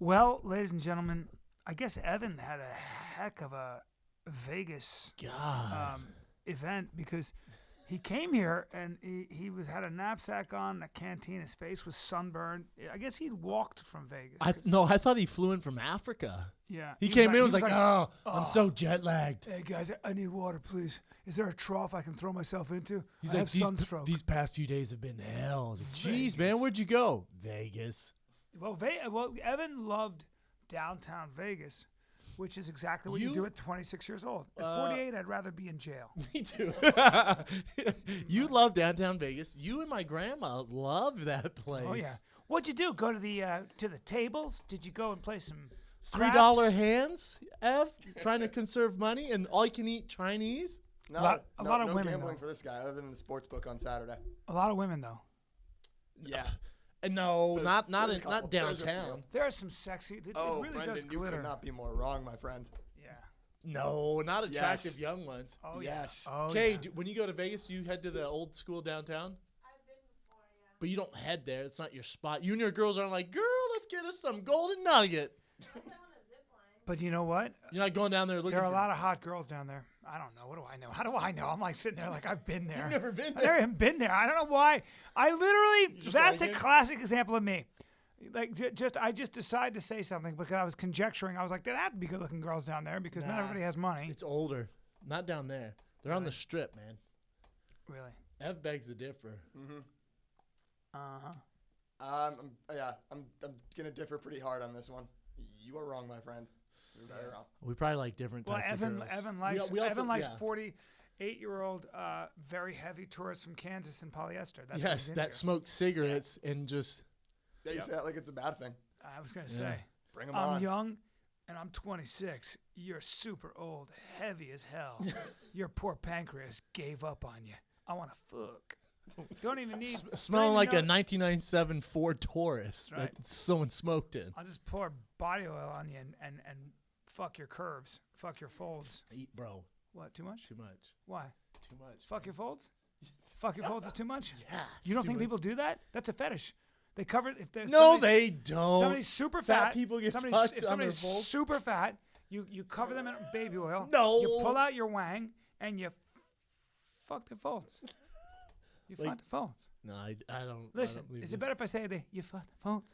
Well, ladies and gentlemen, I guess Evan had a heck of a Vegas event because he came here and he had a knapsack on, a canteen. His face was sunburned. I guess he'd walked from Vegas. I thought he flew in from Africa. Yeah. He came in and was like, I'm so jet lagged. Hey, guys, I need water, please. Is there a trough I can throw myself into? He's I like, have sunstroke. these past few days have been hell. I was like, jeez, man, where'd you go? Vegas. Well, Evan loved downtown Vegas, which is exactly what you do at 26 years old. At 48, I'd rather be in jail. Me too. You love downtown Vegas. You and my grandma loved that place. Oh, yeah. What'd you do? Go to the tables? Did you go and play some $3 hands, Ev? Trying to conserve money and all you can eat Chinese? No, a lot of no women, gambling though. for this guy other than the sports book on Saturday. A lot of women, though. Yeah. No, not There's a couple. not There's a downtown. few. There are some sexy. It really Brendan, does you glitter. could not be more wrong, my friend. Yeah. No, not attractive Yes. young ones. Oh Yes. Yeah. Oh Okay, yeah. when you go to Vegas, you head to the old school downtown? I've been before, yeah. But you don't head there. It's not your spot. You and your girls aren't like, girl, let's get us some golden nugget. Unless I'm on a zip line. But you know what? You're not going down there looking There are for a lot of hot girls down there. I don't know. What do I know? How do I know? I'm like sitting there like I've been there. You've never been I've there. never even been there. I don't know why. I literally, just that's like a it? classic example of me. Like, I just decided to say something because I was conjecturing. I was like, there have to be good-looking girls down there because not Nah. everybody has money. It's older. Not down there. They're on the strip, man. Really? Ev begs to differ. Uh-huh. I'm gonna differ pretty hard on this one. You are wrong, my friend. You're very wrong. We probably like different Well, types of girls. Evan likes we also- Evan likes yeah. 48-year-old, very heavy tourists from Kansas in polyester. That's what Yes, he's that into. smoke cigarettes and just Yeah, you say that like it's a bad thing. I was gonna Yeah. say, Bring them I'm on. young, and I'm 26. You're super old, heavy as hell. Your poor pancreas gave up on you. I want to fuck. Don't even need. smelling like a know. 1997 Ford Taurus Right. that someone smoked in. I'll just pour body oil on you and fuck your curves, fuck your folds. Eat, bro. What? Too much? Too much. Why? Too much. Fuck your folds? Fuck your folds is too much? Yeah. You don't it's think too people do that? That's a fetish. They cover it if there's much. No, they don't. somebody's super Fat fat. people get somebody's, fucked if on their somebody's folds. super fat, you cover them in baby oil. No. You pull out your wang and you fuck the folds. You Like- fuck the folds. No, I don't. Listen, I don't believe is you. it better if I say you fuck the folds?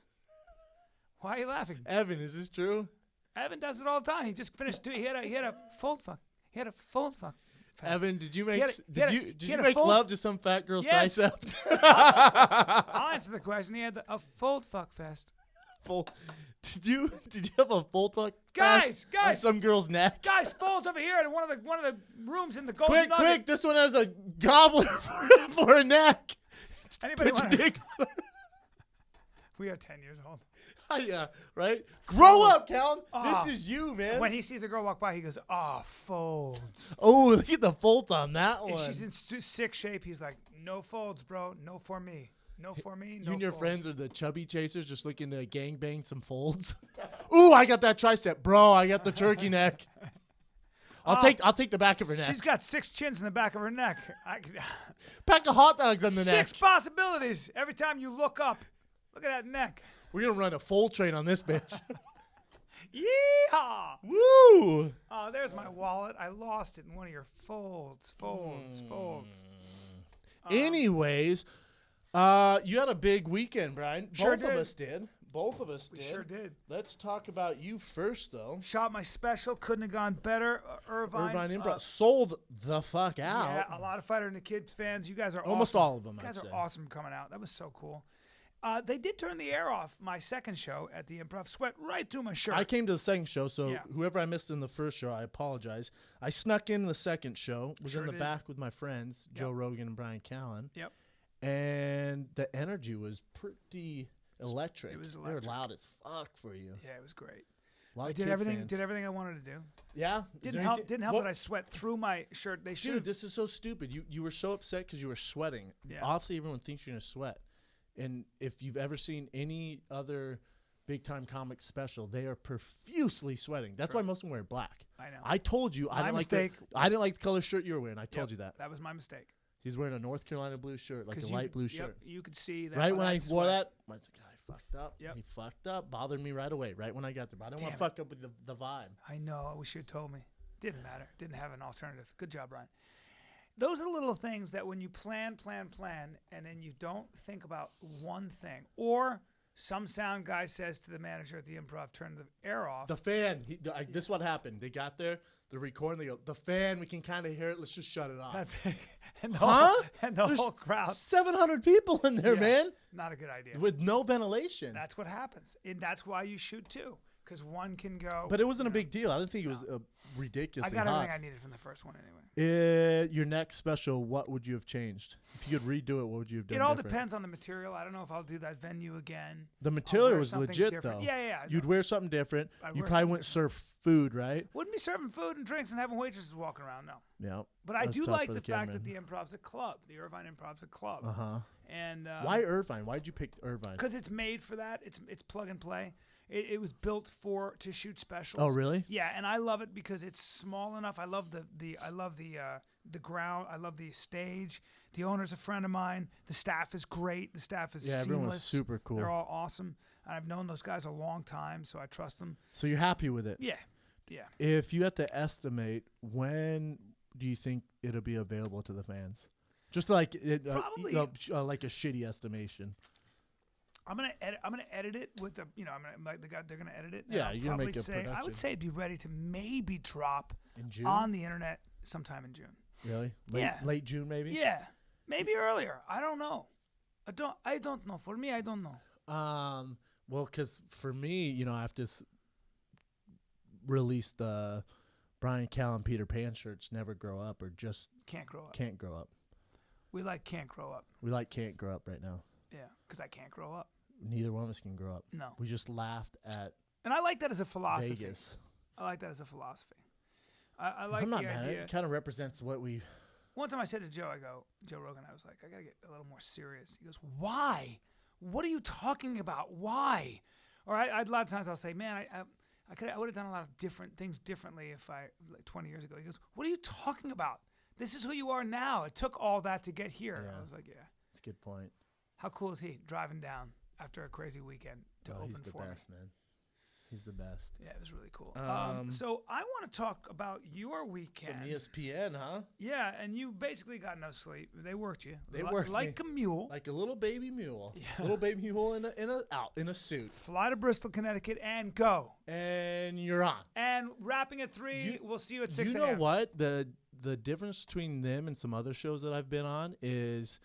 Why are you laughing? Evan, is this true? Evan does it all the time. He just finished. He had a fold fuck. He had a fold fuck. fest. Evan, did you make had a- he had a- did he you had a make full- love to some fat girl's Yes. tricep? I'll answer the question. He had a fold fuck fest. Full. Did you have a full fuck Guys, fest on guys. some girl's neck? Guys, folds over here in one of the rooms in the Golden Quick, Nugget. quick! This one has a gobbler for a neck. Anybody Put your want dick. We are 10 years old. Yeah, right. Grow up, Cal. Ah. This is you, man. When he sees a girl walk by, he goes, folds. Oh, look at the fold on that one. If she's in sick shape, he's like, no folds, bro. No for me. No for me. No You and your folds." friends are the chubby chasers just looking to gangbang some folds. Ooh, I got that tricep, bro. I got the turkey neck. I'll take the back of her neck. She's got 6 chins in the back of her neck. Pack of hot dogs on the neck. 6 possibilities every time you look up. Look at that neck. We're gonna run a full train on this bitch. Yeehaw! Woo! Oh, there's my wallet. I lost it in one of your folds. Folds. Anyways, you had a big weekend, Brian. Sure Both of did. us did. Both of us We did. sure did. Let's talk about you first, though. Shot my special. Couldn't have gone better. Irvine. Improv sold the fuck out. Yeah, a lot of Fighter and the Kids fans. You guys are Almost awesome. all of them, You guys I'd are say. awesome coming out. That was so cool. They did turn the air off my second show at the Improv. Sweat right through my shirt. I came to the second show, so Yeah. whoever I missed in the first show, I apologize. I snuck in the second show, was Sure in the did. back with my friends, Joe Rogan and Brian Callen, Yep. and the energy was pretty electric. It was They were electric. loud as fuck for you. Yeah, it was great. A lot I of did kid everything. fans. Did everything I wanted to do. Yeah. Is Didn't there help. anything- Didn't help What- that I sweat through my shirt. They should. Dude, this is so stupid. You were so upset because you were sweating. Yeah. Obviously, everyone thinks you're gonna sweat. And if you've ever seen any other big time comic special, they are profusely sweating. That's why most of them wear black. I know. I told you I My didn't mistake. I didn't like the color shirt you were wearing. I told Yep, you that. That was my mistake. He's wearing a North Carolina blue shirt, like a 'Cause light you, blue yep, shirt. you could see that. Right by when I that wore sweat. that, I was like, I fucked up. Yep. He fucked up. Bothered me right away, right when I got there. But I didn't want to fuck up with the vibe. I know. I wish you had told me. Didn't matter. Didn't have an alternative. Good job, Bryan. Those are little things that when you plan, and then you don't think about one thing, or some sound guy says to the manager at the Improv, turn the air off. The fan. This is what happened. They got there. They're recording. They go, the fan. We can kind of hear it. Let's just shut it off. That's and the Huh? There's whole crowd. 700 people in there, Yeah, man, Not a good idea. with no ventilation. That's what happens, and that's why you shoot two, because one can go. But it wasn't a big deal. I didn't think it was ridiculously I got hot. everything I needed from the first one anyway. Your next special, what would you have changed? If you could redo it, what would you have done? It all different? depends on the material. I don't know if I'll do that venue again. The I'll material wear was something legit, different. though. Yeah. You'd wear something different. I'd You wear probably something wouldn't serve food, right? Wouldn't be serving food and drinks and having waitresses walking around, no. Yeah. But I That's do tough like for the fact that cameraman. the Improv's a club. The Irvine Improv's a club. Uh-huh. And Why Irvine? Why did you pick Irvine? Because it's made for that. It's plug and play. It was built to shoot specials. Oh, really? Yeah, and I love it because it's small enough. I love the ground. I love the stage. The owner's a friend of mine. The staff is great. The staff is seamless. Everyone was super cool. They're all awesome. And I've known those guys a long time, so I trust them. So you're happy with it? Yeah. If you had to estimate, when do you think it'll be available to the fans? Just like Probably- like a shitty estimation. I'm gonna edit it with the they're gonna edit it. and Yeah, I'll you're gonna make probably a say, I production. would say it'd be ready to maybe drop In June? on the internet sometime in June. Really? Yeah. Late June, maybe? Yeah, maybe earlier. I don't know. I don't know. For me, I don't know. Well, because for me, I have to release the Bryan, Cal, and Peter Pan shirts, Never Grow Up, or just Can't grow up. Can't Grow Up. We like can't grow up. We like Can't Grow Up right now. Yeah, because I can't grow up. Neither one of us can grow up. No. We just laughed at And I like that as a philosophy. Vegas. I like that as a philosophy. I like I'm not the mad at it. idea. It kind of represents what we... One time I said to Joe Rogan, I was like, I got to get a little more serious. He goes, why? What are you talking about? Why? Or a lot of times I'll say, man, I would have done a lot of different things differently if like 20 years ago. He goes, what are you talking about? This is who you are now. It took all that to get here. Yeah. I was like, yeah. That's a good point. How cool is he driving down after a crazy weekend to open He's the for best, me? man. He's the best. Yeah, it was really cool. Um, So I want to talk about your weekend. Some ESPN, huh? Yeah, and you basically got no sleep. They worked you. They worked like me. a mule. Like a little baby mule. Yeah. Little baby mule in a suit. Fly to Bristol, Connecticut, and go. And you're on. And wrapping at 3, we'll see you at 6 You a.m. know what? The difference between them and some other shows that I've been on is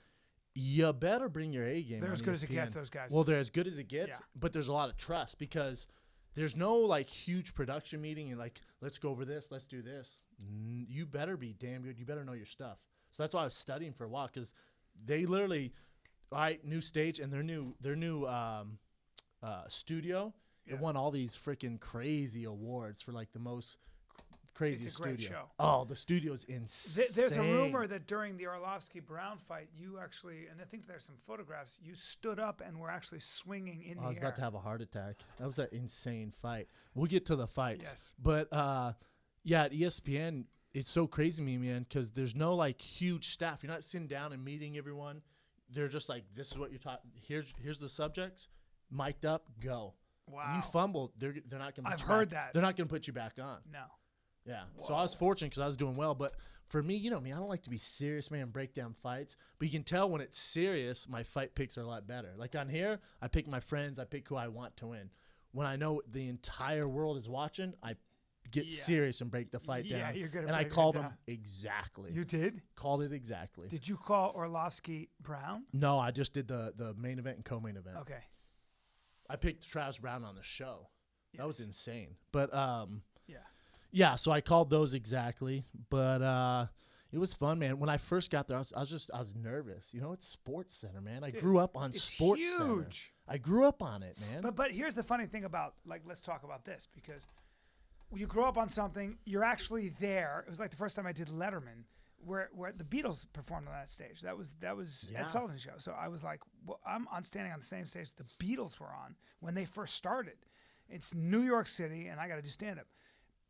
you better bring your A game. They're on as good as it ESPN. gets, those guys. Well, they're as good as it gets, Yeah. but there's a lot of trust because there's no like huge production meeting and like, let's go over this, let's do this. You better be damn good. You better know your stuff. So that's why I was studying for a while because they literally, all right, new stage and their new studio. Yeah. It won all these freaking crazy awards for like the most crazy It's a great studio. show. Oh, the studio's insane. There's a rumor that during the Arlovsky-Brown fight, you actually, and I think there's some photographs, you stood up and were actually swinging in the air. I was about to have a heart attack. That was an insane fight. We'll get to the fights. Yes. But, yeah, at ESPN, it's so crazy to me, man, because there's no, like, huge staff. You're not sitting down and meeting everyone. They're just like, this is what you're talking. Here's the subjects. Mic'd up, go. Wow. You fumbled, they're not going to put I've you heard back. that. They're not going to put you back on. No. Yeah. So I was fortunate because I was doing well. But for me, you know me, I don't like to be serious, man, break down fights. But you can tell when it's serious, my fight picks are a lot better. Like on here, I pick my friends. I pick who I want to win. When I know the entire world is watching, I get serious and break the fight Yeah, down. you're good at and I breaking it called them down. exactly. You did? Called it exactly. Did you call Arlovsky-Brown? No, I just did the main event and co-main event. Okay. I picked Travis Brown on the show. That was Yes. insane. But Yeah. yeah, so I called those exactly, but it was fun, man. When I first got there, I was nervous. You know, it's Sports Center, man. I grew up on It's Sports Center. huge. I grew up on it, man. But here's the funny thing about, like, let's talk about this, because when you grow up on something, you're actually there. It was like the first time I did Letterman, where the Beatles performed on that stage. That was Yeah. Ed Sullivan's show. So I was like, well, I'm standing on the same stage the Beatles were on when they first started. It's New York City, and I got to do stand-up.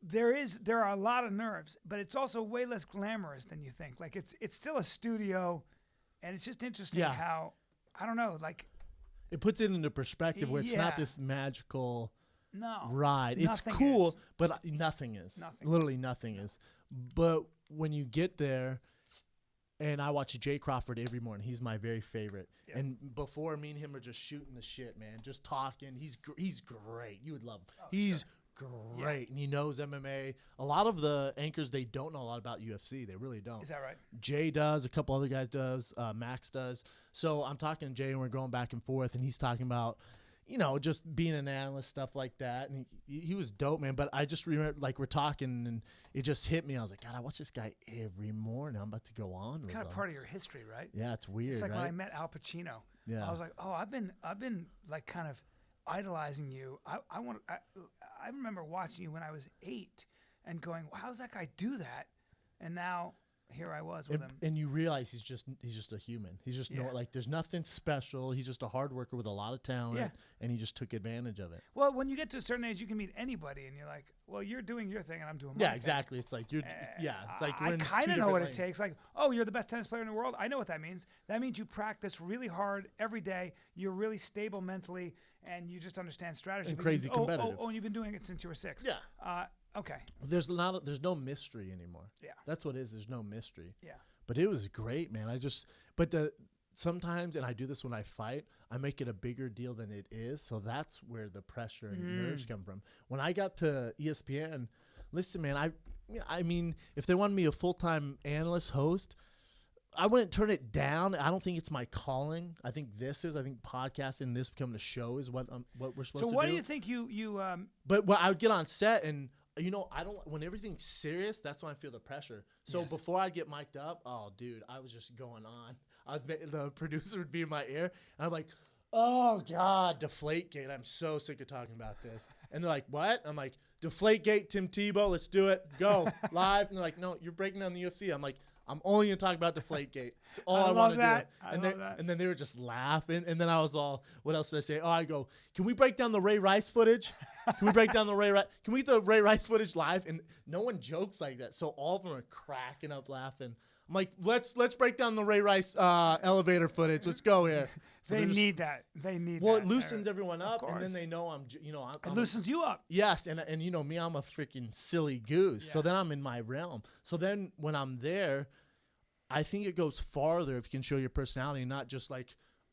There are a lot of nerves, but it's also way less glamorous than you think. Like it's still a studio, and it's just interesting Yeah. how, I don't know, like It puts it into perspective where it's not Yeah. this magical No. ride. It's Nothing cool, is. but nothing is. Nothing Literally nothing is. But when you get there, and I watch Jay Crawford every morning. He's my very favorite. Yeah. And before me and him are just shooting the shit, man, just talking. He's great. You would love him. Oh, He's great, and he knows MMA. A lot of the anchors, they don't know a lot about UFC. They really don't. Is that right? Jay does. A couple other guys does. Max does. So I'm talking to Jay, and we're going back and forth, and he's talking about, just being an analyst, stuff like that. And he was dope, man. But I just remember, like, we're talking, and it just hit me. I was like, God, I watch this guy every morning. I'm about to go on with Kind of him. part of your history, right? Yeah, it's weird, It's like right? when I met Al Pacino. Yeah. I was like, oh, I've been like kind of idolizing you. I remember watching you when I was 8 and going, well, how does that guy do that? And now here I was with him. And you realize he's just a human. He's just there's nothing special. He's just a hard worker with a lot of talent, and he just took advantage of it. Well, when you get to a certain age, you can meet anybody, and you're like, well, you're doing your thing, and I'm doing my Yeah, thing. exactly. It's like it's like we're I in kind two of know what different it takes. Like, oh, you're the best tennis player in the world. I know what that means. That means you practice really hard every day. You're really stable mentally, and you just understand strategy. And But crazy competitive. Oh, and you've been doing it since you were 6. Yeah. Okay. There's no mystery anymore. Yeah. That's what it is. There's no mystery. Yeah. But it was great, man. Sometimes, and I do this when I fight, I make it a bigger deal than it is. So that's where the pressure and nerves come from. When I got to ESPN, listen, man, I mean, if they wanted me a full-time analyst host, I wouldn't turn it down. I don't think it's my calling. I think podcasting, this becoming a show is what we're supposed to do. So what do you think you But I would get on set and, I don't, when everything's serious, that's when I feel the pressure. So before I get mic'd up, oh, dude, I was just going on. The producer would be in my ear, and I'm like, oh, God, Deflategate. I'm so sick of talking about this. And they're like, what? I'm like, Deflategate, Tim Tebow, let's do it. Go, live. And they're like, no, you're breaking down the UFC. I'm like, I'm only going to talk about Deflategate. It's all I want to do. And then they were just laughing. And then I was all, what else did I say? Oh, I go, can we break down the Ray Rice footage? Can we break down the Ray Rice footage live? And no one jokes like that. So all of them are cracking up laughing. I'm like, let's break down the Ray Rice elevator footage. Let's go here. So they need that. They need well, that. it loosens everyone up, course. and then they know I'm It loosens you up. Yes, and me, I'm a freaking silly goose. So Yeah. then I'm in my realm. So then when I'm there, I think it goes farther if you can show your personality, not just like,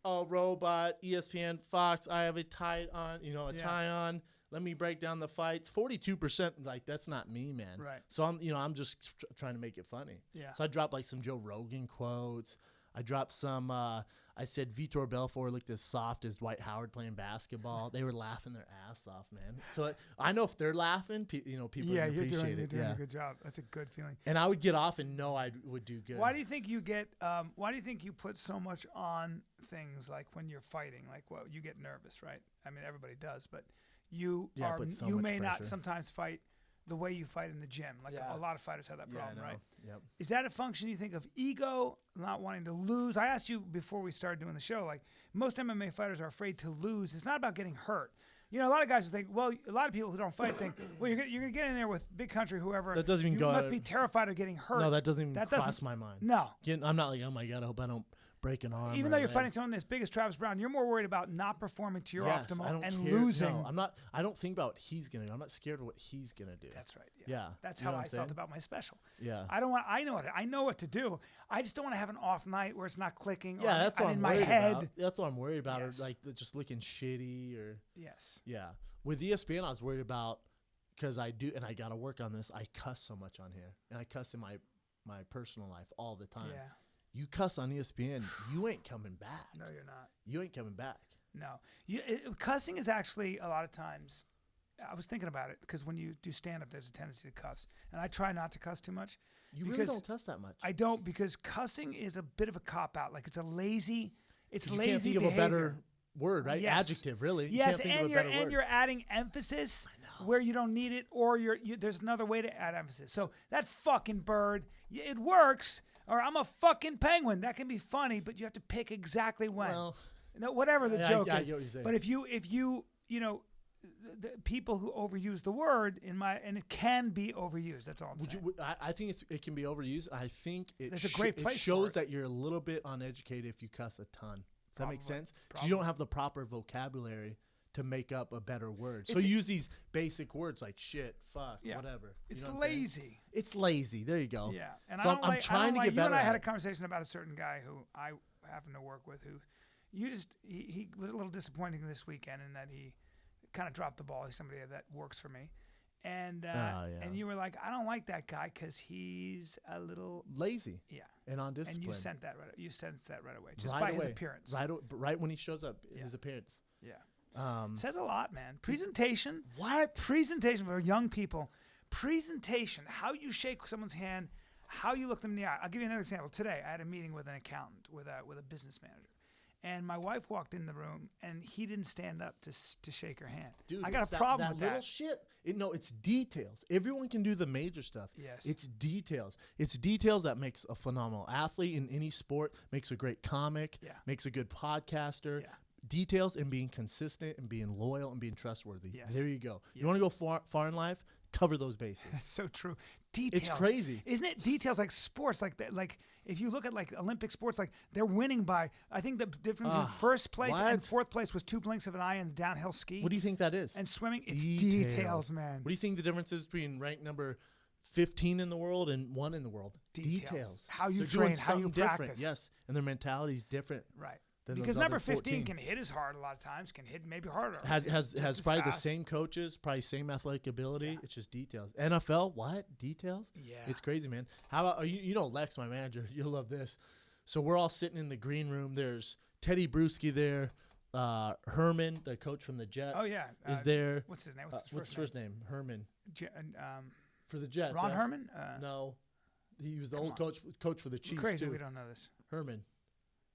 oh, robot, ESPN, Fox, I have a tie on, tie on. Let me break down the fights. 42%, like, that's not me, man. Right. So I'm just trying to make it funny. Yeah. So I dropped like some Joe Rogan quotes. I dropped some. I said Vitor Belfort looked as soft as Dwight Howard playing basketball. They were laughing their ass off, man. So I know if they're laughing, people Yeah, appreciate you're it. doing a good job. That's a good feeling. And I would get off and know I would do good. Why do you think you get? Why do you think you put so much on things like when you're fighting? Like, well, you get nervous, right? I mean, everybody does, but you Yeah, I put so you much may not pressure. sometimes fight the way you fight in the gym. Like Yeah. a lot of fighters have that Yeah, I problem, know. right? Yep. Is that a function you think of ego, not wanting to lose? I asked you before we started doing the show, like most MMA fighters are afraid to lose. It's not about getting hurt. A lot of guys think, well, a lot of people who don't fight think, well, you're going to get in there with Big Country, whoever. That doesn't even you go. must be terrified of getting hurt. No, that doesn't even cross my mind. No. I'm not like, oh my God, I hope I don't break an arm. Even or though you're leg. fighting someone as big as Travis Brown, you're more worried about not performing to your Yes, I optimal don't and care. losing. No, I'm not. I don't think about what he's gonna do. I'm not scared of what he's gonna do. That's right. Yeah. That's You know how what I I'm felt saying? about my special. Yeah. I know what to do. I just don't want to have an off night where it's not clicking. Yeah, or that's what I'm in my worried head. about. That's what I'm worried about. Yes. Or like just looking shitty or Yes. yeah. With ESPN, I was worried about because I do, and I got to work on this. I cuss so much on here, and I cuss in my personal life all the time. Yeah. You cuss on ESPN, you ain't coming back. No, you're not. You ain't coming back. No. Cussing is actually a lot of times. I was thinking about it because when you do stand up, there's a tendency to cuss, and I try not to cuss too much. You really because don't cuss that much. I don't, because cussing is a bit of a cop out. Like it's lazy. It's you lazy can't think of a behavior. better word, right? Yes. Adjective, really. You Yes, can't think and of a better word. you're adding emphasis where you don't need it, or there's another way to add emphasis. So that fucking bird, it works. Or I'm a fucking penguin. That can be funny, but you have to pick exactly when. Well, whatever the joke I is. get what you're saying. But if you the people who overuse the word and it can be overused. That's all I'm saying. I think it can be overused. I think There's a great it place shows for it. that you're a little bit uneducated if you cuss a ton. That makes Probably. sense? 'Cause you don't have the proper vocabulary to make up a better word. So It's you use these basic words like shit, fuck, Yeah. whatever. You It's know what I'm saying? lazy. It's lazy. There you go. Yeah, and So I don't I'm like. trying I don't to like, get you better and I at had a it. conversation about a certain guy who I happen to work with. Who he was a little disappointing this weekend in that he kind of dropped the ball. He's somebody that works for me, and yeah. and you were like, I don't like that guy because he's a little Lazy yeah. and undisciplined. And you sensed that right away, just Right by away. his appearance. Right when he shows up, Yeah. his appearance. Yeah, says a lot, man. Presentation. What? Presentation for young people. Presentation. How you shake someone's hand. How you look them in the eye. I'll give you another example. Today, I had a meeting with an accountant, with a business manager, and my wife walked in the room, and he didn't stand up to shake her hand. Dude, I got it's a problem that with little that. shit. No, it's details. Everyone can do the major stuff. Yes. It's details. It's details that makes a phenomenal athlete in any sport, makes a great comic, Yeah. makes a good podcaster. Yeah. Details and being consistent and being loyal and being trustworthy. Yes. There you go. Yes. You want to go far in life? Cover those bases. It's so true. Details. It's crazy. Isn't it? Details like sports, like that. Like if you look at like Olympic sports, like they're winning by. I think the difference in first place and what? fourth place was 2 blinks of an eye in downhill ski. What do you think that is? And swimming, it's Details. details, man. What do you think the difference is between rank number 15 in the world and 1 in the world? Details. How you They're train, doing how you something different. practice. Yes, and their mentality's different. Right. than Because those number other 15 14. can hit as hard a lot of times, can hit maybe harder. has just as probably the fast. same coaches, probably same athletic ability. Yeah. It's just details. NFL, what details? Yeah. It's crazy, man. How about you know Lex, my manager? You'll love this. So we're all sitting in the green room. There's Teddy Bruschi there. Herman, the coach from the Jets, Oh, yeah. is there. What's his name? What's What's his his first name? Herman For for the Jets. Ron Herman? No, he was the come old on. coach for the Chiefs Crazy too. we don't know this. Herman.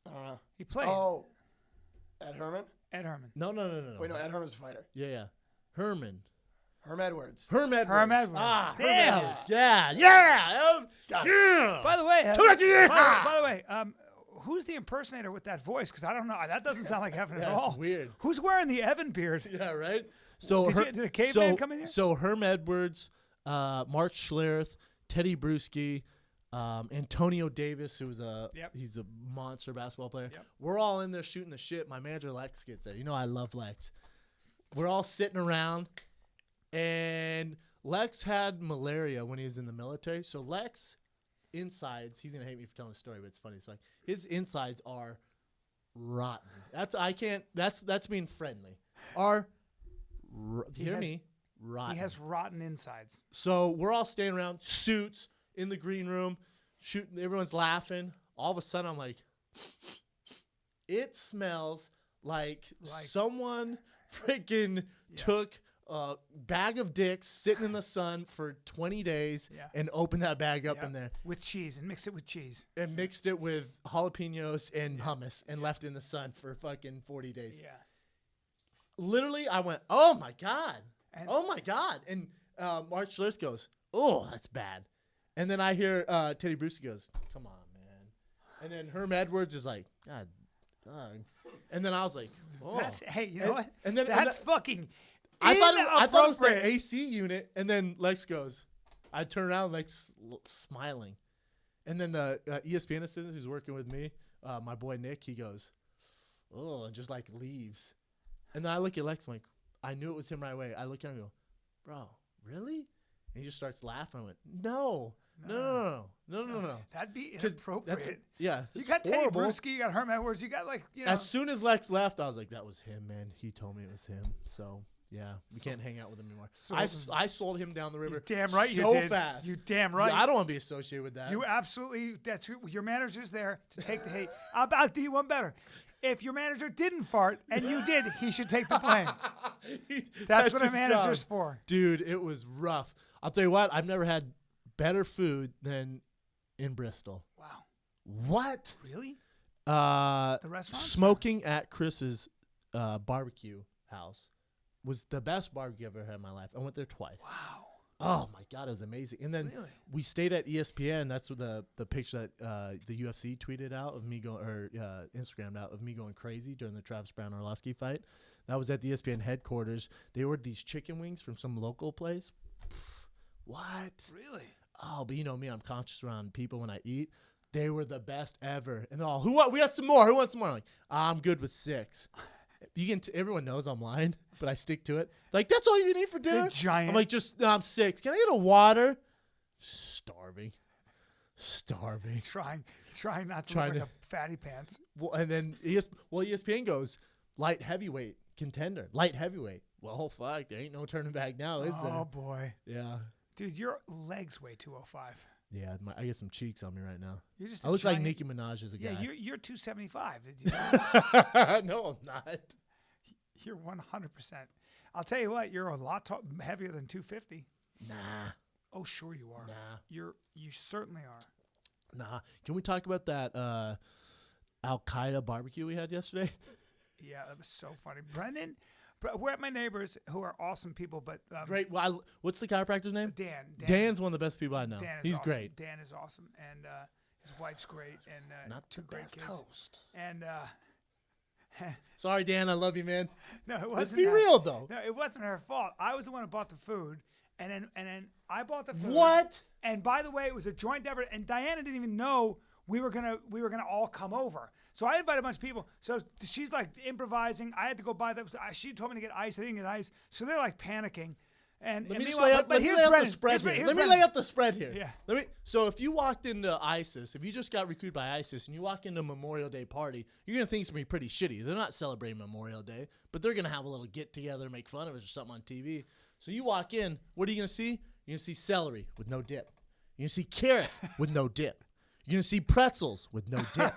I don't know. He played. Oh, Ed Herman? Ed Herman. No. Wait, no, Ed Herman's a fighter. Yeah. Herman. Herm Edwards. Herm Edwards. Herm Edwards. Ah, Herm Damn. Edwards. Yeah. Yeah. By the way, Yeah. by the way, who's the impersonator with that voice? Because I don't know. That doesn't sound like Evan at Yeah, all. it's weird. Who's wearing the Evan beard? Yeah, right. So Did a caveman come in here? So Herm Edwards, Mark Schlereth, Teddy Bruschi, Antonio Davis, who's he's a monster basketball player. Yep. We're all in there shooting the shit. My manager Lex gets there. You know I love Lex. We're all sitting around, and Lex had malaria when he was in the military. So Lex insides, he's gonna hate me for telling the story, but it's funny. It's like his insides are rotten. That's being friendly. Rotten. He has rotten insides. So we're all standing around, suits in the green room, shooting. Everyone's laughing. All of a sudden, I'm like, it smells like someone freaking took a bag of dicks sitting in the sun for 20 days and opened that bag up in there. With cheese and mix it with cheese. And mixed it with jalapenos and hummus and left in the sun for fucking 40 days. Yeah. Literally, I went, oh my God. And Oh my God. And Mark Schlereth goes, oh, that's bad. And then I hear Teddy Bruschi goes, come on, man. And then Herm Edwards is like, God. And then I was like, oh. hey, you know what? And then That's fucking I thought it was the inappropriate. AC unit. And then Lex goes, I turn around, Lex smiling. And then the ESPN assistant who's working with me, my boy Nick, he goes, oh, and just like leaves. And then I look at Lex, I'm like, I knew it was him right away. I look at him and go, bro, really? And he just starts laughing. I went, no. That'd be 'Cause inappropriate. Yeah. You it's got horrible. Teddy Bruschi, you got Herm Edwards, you got As soon as Lex left, I was like, that was him, man. He told me it was him. So, yeah, we can't hang out with him anymore. I sold him down the river damn right so you did. fast. You damn right. Yeah, I don't want to be associated with that. You absolutely, that's who, your manager's there to take the hate. I'll do you one better. If your manager didn't fart and you did, he should take the blame. That's what a his manager's job. for. Dude, it was rough. I'll tell you what, I've never had better food than in Bristol. Wow. What? Really? The restaurant? Smoking at Chris's barbecue house was the best barbecue I've ever had in my life. I went there twice. Wow. Oh my God, it was amazing. And then Really? we stayed at ESPN. That's what the picture that the UFC tweeted out of me going, or Instagrammed out of me going crazy during the Travis Brown Orlovsky fight. That was at the ESPN headquarters. They ordered these chicken wings from some local place. What? Really? Oh, but you know me, I'm conscious around people when I eat. They were the best ever. And they're all, we got some more. Who wants some more? I'm like, I'm good with 6. Everyone knows I'm lying, but I stick to it. Like, that's all you need for dinner? giant. I'm like, I'm 6. Can I get a water? Starving. Trying not to look like a fatty pants. Well, and then ESPN goes, light heavyweight contender. Light heavyweight. Well, fuck, there ain't no turning back now, is there? Oh, boy. Yeah. Dude, your legs weigh 205. Yeah, I get some cheeks on me right now. You're just I look like Nicki Minaj as a guy. Yeah, you're 275. Did you know? No, I'm not. You're 100%. I'll tell you what, you're a lot heavier than 250. Nah. Oh, sure you are. Nah. You certainly are. Nah. Can we talk about that Al Qaeda barbecue we had yesterday? Yeah, that was so funny. Brendan, we're at my neighbors who are awesome people, but Great. Well, what's the chiropractor's name? Dan. Dan's one of the best people I know. He's awesome. great. Dan is awesome, and his wife's great, and Not two the great best kids. host. And Sorry, Dan. I love you, man. no, it wasn't. Let's be real, though. No, it wasn't her fault. I was the one who bought the food, and then I bought the food. What? And by the way, it was a joint effort, and Diana didn't even know we were gonna all come over. So I invited a bunch of people. So she's like improvising. I had to go buy the. She told me to get ice. I didn't get ice. So they're like panicking. And Let me just meanwhile- lay out, but let me here's lay out Brennan. the spread Here's here. Let me Brennan. lay out the spread here. Yeah. So if you walked into ISIS, if you just got recruited by ISIS and you walk into a Memorial Day party, you're going to think it's going to be pretty shitty. They're not celebrating Memorial Day, but they're going to have a little get-together, make fun of us or something on TV. So you walk in, what are you going to see? You're going to see celery with no dip. You're going to see carrot with no dip. You're going to see pretzels with no dip.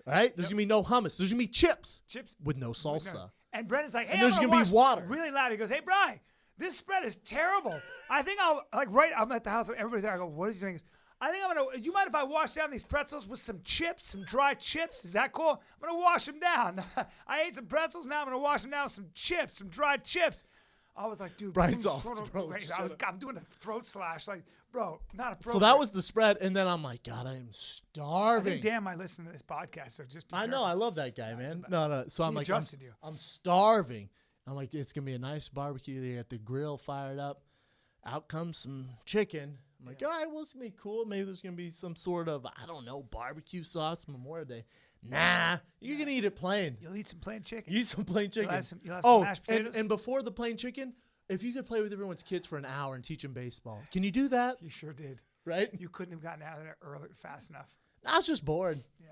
All right? There's going to be no hummus. There's going to be chips with no salsa. And Brendan's like, hey, And there's I'm gonna be water. Really loud. He goes, hey, Bryan, this spread is terrible. I think I'm at the house. Everybody's there. I go, what is he doing? He goes, I think you mind if I wash down these pretzels with some chips, some dry chips? Is that cool? I'm going to wash them down. I ate some pretzels. Now I'm going to wash them down with some chips, some dried chips. I was like, dude. Brian's off the road. I'm doing a throat slash. Like, bro, not appropriate. So that was the spread, and then I'm like, God, I am I starving. think Dan might listen to this podcast, so just be I know, careful. I love that guy, man. the No. So I'm He like, adjusted you. I'm starving. I'm like, it's gonna be a nice barbecue. They got the grill fired up. Out comes some chicken. I'm like, all right, well, it's gonna be cool. Maybe there's gonna be some sort of, I don't know, barbecue sauce Memorial Day. Nah, you're gonna eat it plain. You'll eat some plain chicken. You eat some plain chicken. You'll have some mashed potatoes. and before the plain chicken, if you could play with everyone's kids for an hour and teach them baseball, can you do that? You sure did. Right? You couldn't have gotten out of there fast enough. I was just bored. Yeah.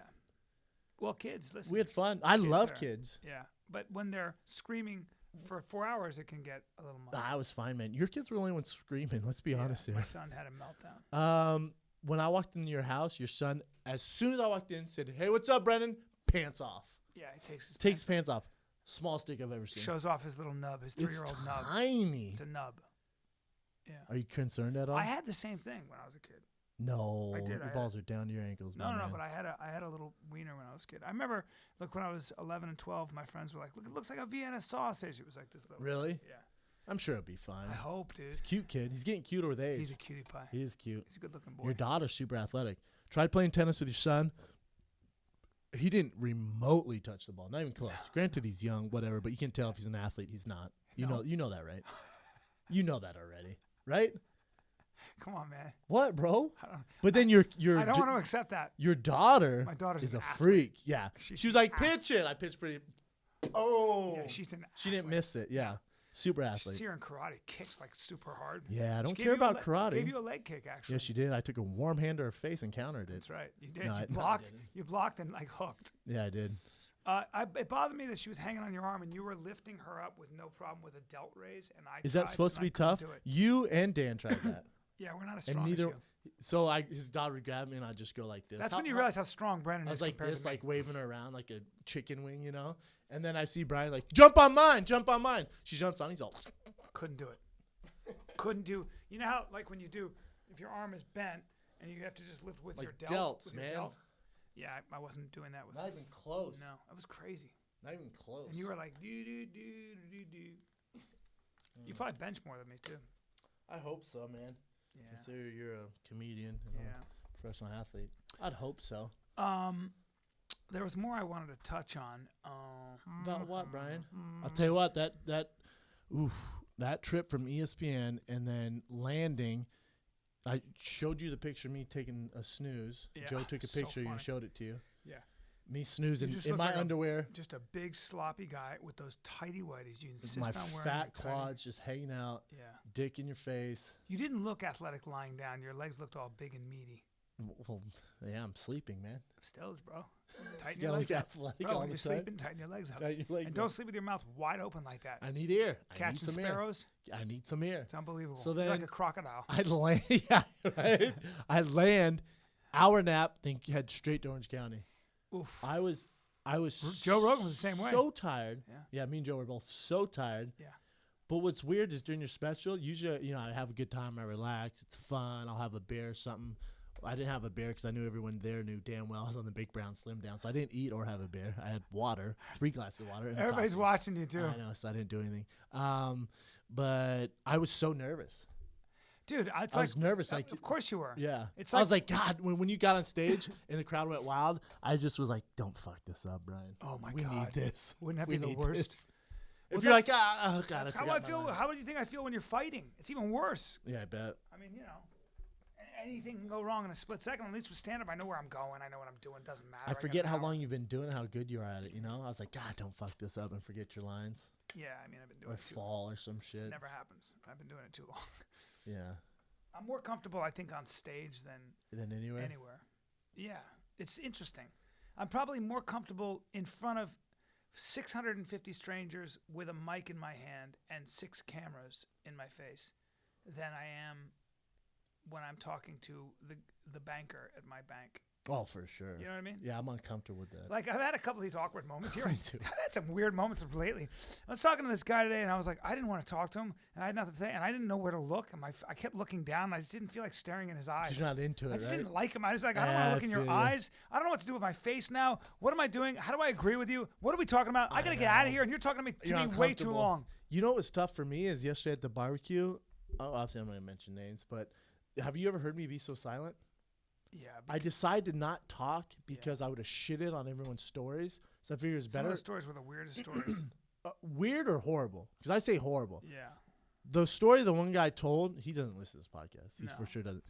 Well, kids, listen. We had fun. I love are- kids. Yeah, but when they're screaming for 4 hours, it can get a little much. I was fine, man. Your kids were the only ones screaming. Let's be honest here. My son had a meltdown. When I walked into your house, your son, as soon as I walked in, said, "Hey, what's up, Brennan?" Pants off. Yeah, he takes his Takes pants off. Smallest dick I've ever seen. shows off his little nub, his It's 3-year-old nub. tiny. It's a nub. Yeah. Are you concerned at all? I had the same thing when I was a kid. No. I did. Your I had balls are down to your ankles. No, my no, man. but I had a little wiener when I was a kid. I remember, look, when I was 11 and 12, my friends were like, "Look, it looks like a Vienna sausage." It was like this little. Really? Yeah. I'm sure it'll be fine. I hope, dude. He's a cute kid. He's getting cuter with age. He's a cutie pie. He is cute. He's a good-looking boy. Your daughter's super athletic. Tried playing tennis with your son. He didn't remotely touch the ball. Not even close. Granted, he's young, whatever, but you can tell if he's an athlete. He's not. You No. know that, right? You know that already, right? Come on, man. What, bro? I don't, But then your I don't want to accept that. your daughter My daughter's is an a athlete. freak. Yeah. She's She was an like, pitch it. I pitched pretty. Oh. Yeah, she's an. She didn't miss it. Yeah. Super She's athlete. here in karate, kicks like super hard. Yeah, I don't She gave care you a about karate. Gave you a leg kick, actually. Yeah, she did. I took a warm hand to her face and countered it. That's right. You did. No, You I blocked. didn't. You blocked and like hooked. Yeah, I did. It bothered me that she was hanging on your arm and you were lifting her up with no problem with a delt raise, and I. Is that tried, supposed to and I be couldn't tough? do it. You and Dan tried that. Yeah, we're not as And strong as neither. you. So his daughter would grab me and I'd just go like this. That's when you realize how strong Brandon I is. was like compared this, to me. like waving her around like a chicken wing, you know. And then I see Bryan like, jump on mine, jump on mine. She jumps on. He's all. Couldn't do it. Couldn't do. You know how like when you do, if your arm is bent and you have to just lift with Like your delt. delts, with your man. delt. Yeah, I wasn't doing that with. Not even close. No, that was crazy. Not even close. And you were like, do do do do do. You probably bench more than me too. I hope so, man. Yeah. Consider you're a comedian and Yeah. a professional athlete. I'd hope so. There was more I wanted to touch on. About what, Bryan? I'll tell you what, that trip from ESPN and then landing I showed you the picture of me taking a snooze. Yeah, Joe took a so picture. You funny. showed it to you. Yeah. Me snoozing just in look my like underwear. Just a big sloppy guy with those tighty whities. You insist My on wearing fat your tighty- quads just hanging out. Yeah. Dick in your face. You didn't look athletic lying down. Your legs looked all big and meaty. Well, yeah, I'm sleeping, man. Stills, bro. Tighten You your gotta legs look up. athletic Bro, all when the you're time. sleeping, tighten your legs up. Tighten your legs And don't up. sleep with your mouth wide open like that. I need air. I need Catching some air. sparrows. I need some air. It's unbelievable. So You're like then- a crocodile. I land. Yeah, right. I land. Hour nap. Then head straight to Orange County. Oof. I was Joe Rogan was the same way. So tired. Yeah. Me and Joe were both so tired. Yeah. But what's weird is during your special, usually, I have a good time. I relax. It's fun. I'll have a beer or something. I didn't have a beer because I knew everyone there knew damn well I was on the Big Brown Slim Down. So I didn't eat or have a beer. I had water, 3 glasses of water. And Everybody's coffee. watching you, too. I know, so I didn't do anything. But I was so nervous. Dude, it's I like, was nervous. Like, of course you were. yeah. It's I was like, God, when you got on stage and the crowd went wild, I just was like, don't fuck this up, Brian. Oh, my we God. need this. Wouldn't that We be the need worst? this. Well, If you're like, that's- oh, God, That's I how I forgot my feel. line. How do you think I feel when you're fighting? It's even worse. Yeah, I bet. I mean, anything can go wrong in a split second. At least with stand-up, I know where I'm going. I know what I'm doing. It doesn't matter. I got forget an how hour. long you've been doing it, how good you are at it, I was like, God, don't fuck this up and forget your lines. Yeah, I mean, I've been doing Or it too fall or some long. shit. It never happens. I've been doing it too long. Yeah. I'm more comfortable, I think, on stage than Then anywhere? anywhere. Yeah, it's interesting. I'm probably more comfortable in front of 650 strangers with a mic in my hand and 6 cameras in my face than I am when I'm talking to the banker at my bank. Oh, for sure. You know what I mean? Yeah, I'm uncomfortable with that. Like, I've had a couple of these awkward moments here. Me too. I've had some weird moments lately. I was talking to this guy today, and I was like, I didn't want to talk to him, and I had nothing to say, and I didn't know where to look. And I kept looking down, and I just didn't feel like staring in his eyes. You're not into I it, just right? didn't like him. I was like, I don't want Yeah, to I look in your feel you. eyes. I don't know what to do with my face now. What am I doing? How do I agree with you? What are we talking about? I got to get out of here, and you're talking to me, You're way too uncomfortable. long. You know what was tough for me is yesterday at the barbecue. Oh, obviously, I'm going to mention names, but have you ever heard me be so silent? Yeah. I decided to not talk because I would have shitted on everyone's stories. So I figured it's Some of better. those stories were the weirdest stories. Weird or horrible? Because I say horrible. Yeah. The story the one guy told, he doesn't listen to this podcast. He No. for sure doesn't.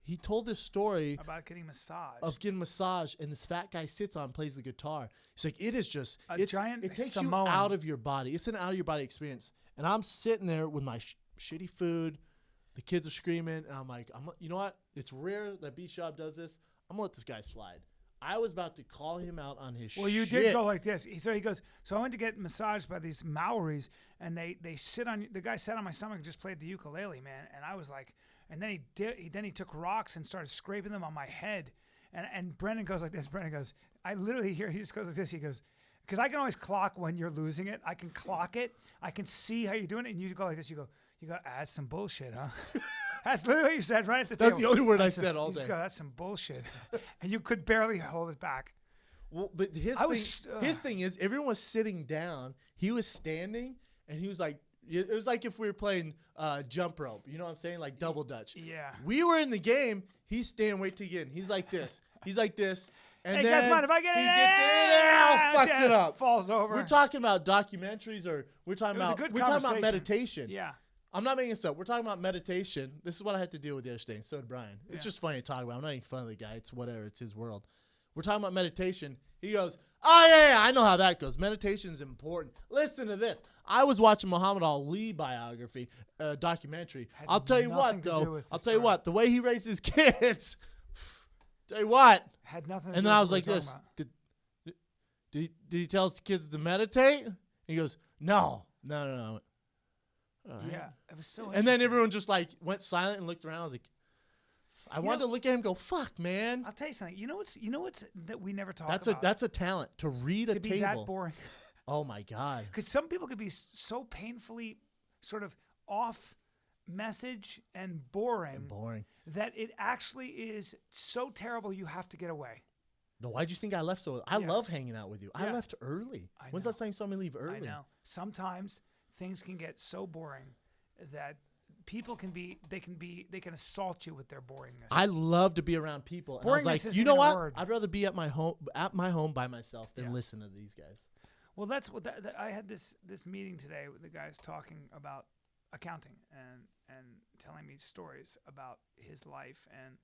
He told this story About getting massage. of getting massage, and this fat guy sits on and plays the guitar. He's like, it is just A giant It takes Samoan. you out of your body. It's an out of your body experience. And I'm sitting there with my shitty food. The kids are screaming, and I'm like, you know what? It's rare that B-Shop does this. I'm gonna let this guy slide. I was about to call him out on his shit. Well, you did go like this. So he goes, so I went to get massaged by these Maoris, and they sit on, the guy sat on my stomach and just played the ukulele, man. And I was like, and then he took rocks and started scraping them on my head. And Brendan goes like this. Brendan goes, I literally hear, he just goes like this. He goes, because I can always clock when you're losing it. I can clock it. I can see how you're doing it. And you go like this. You go, that's some bullshit, huh? That's literally what you said right at the That's table. the only word I That's said all you just day. go, that's some bullshit. And you could barely hold it back. Well, but his thing is, everyone was sitting down. He was standing, and he was like, it was like if we were playing jump rope. You know what I'm saying? Like double dutch. Yeah. We were in the game. He's standing, wait till you get in. He's like this. He's like this. And Hey, then guys, mind if I get he in? gets in, fucks it up. Falls over. We're talking about documentaries, or we're talking It was a about good we're talking about conversation. meditation. Yeah. I'm not making this up. We're talking about meditation. This is what I had to deal with yesterday. And so did Brian. It's Yeah. just funny to talk about. I'm not making fun of the guy. It's whatever. It's his world. We're talking about meditation. He goes, oh, yeah, I know how that goes. Meditation is important. Listen to this. I was watching Muhammad Ali biography, documentary. Had I'll tell you nothing what, to do though. with I'll this tell you story. what. The way he raised his kids. Tell you what. Had nothing to And do then I with was what like we're this. talking Did he tell his kids to meditate? He goes, no. about. Yeah. It was so And then interesting. everyone just like went silent and looked around. I was like, I wanted to look at him and go, fuck, man. I'll tell you something. You know what's that we never talk That's about? that's a talent to read a to be table. that boring. Oh my God. Because some people could be so painfully sort of off message and boring, Boring. that it actually is so terrible you have to get away. No, why'd you think I left so? I Yeah. love hanging out with you. I Yeah. left early. I When's know. the last time you saw me leave early? I know. Sometimes things can get so boring that people can assault you with their boringness. I love to be around people. And I was Boringness like, isn't you know even a what? word. I'd rather be at my home by myself than Yeah. listen to these guys. Well, that's what I had this meeting today with the guys talking about. accounting and telling me stories about his life, and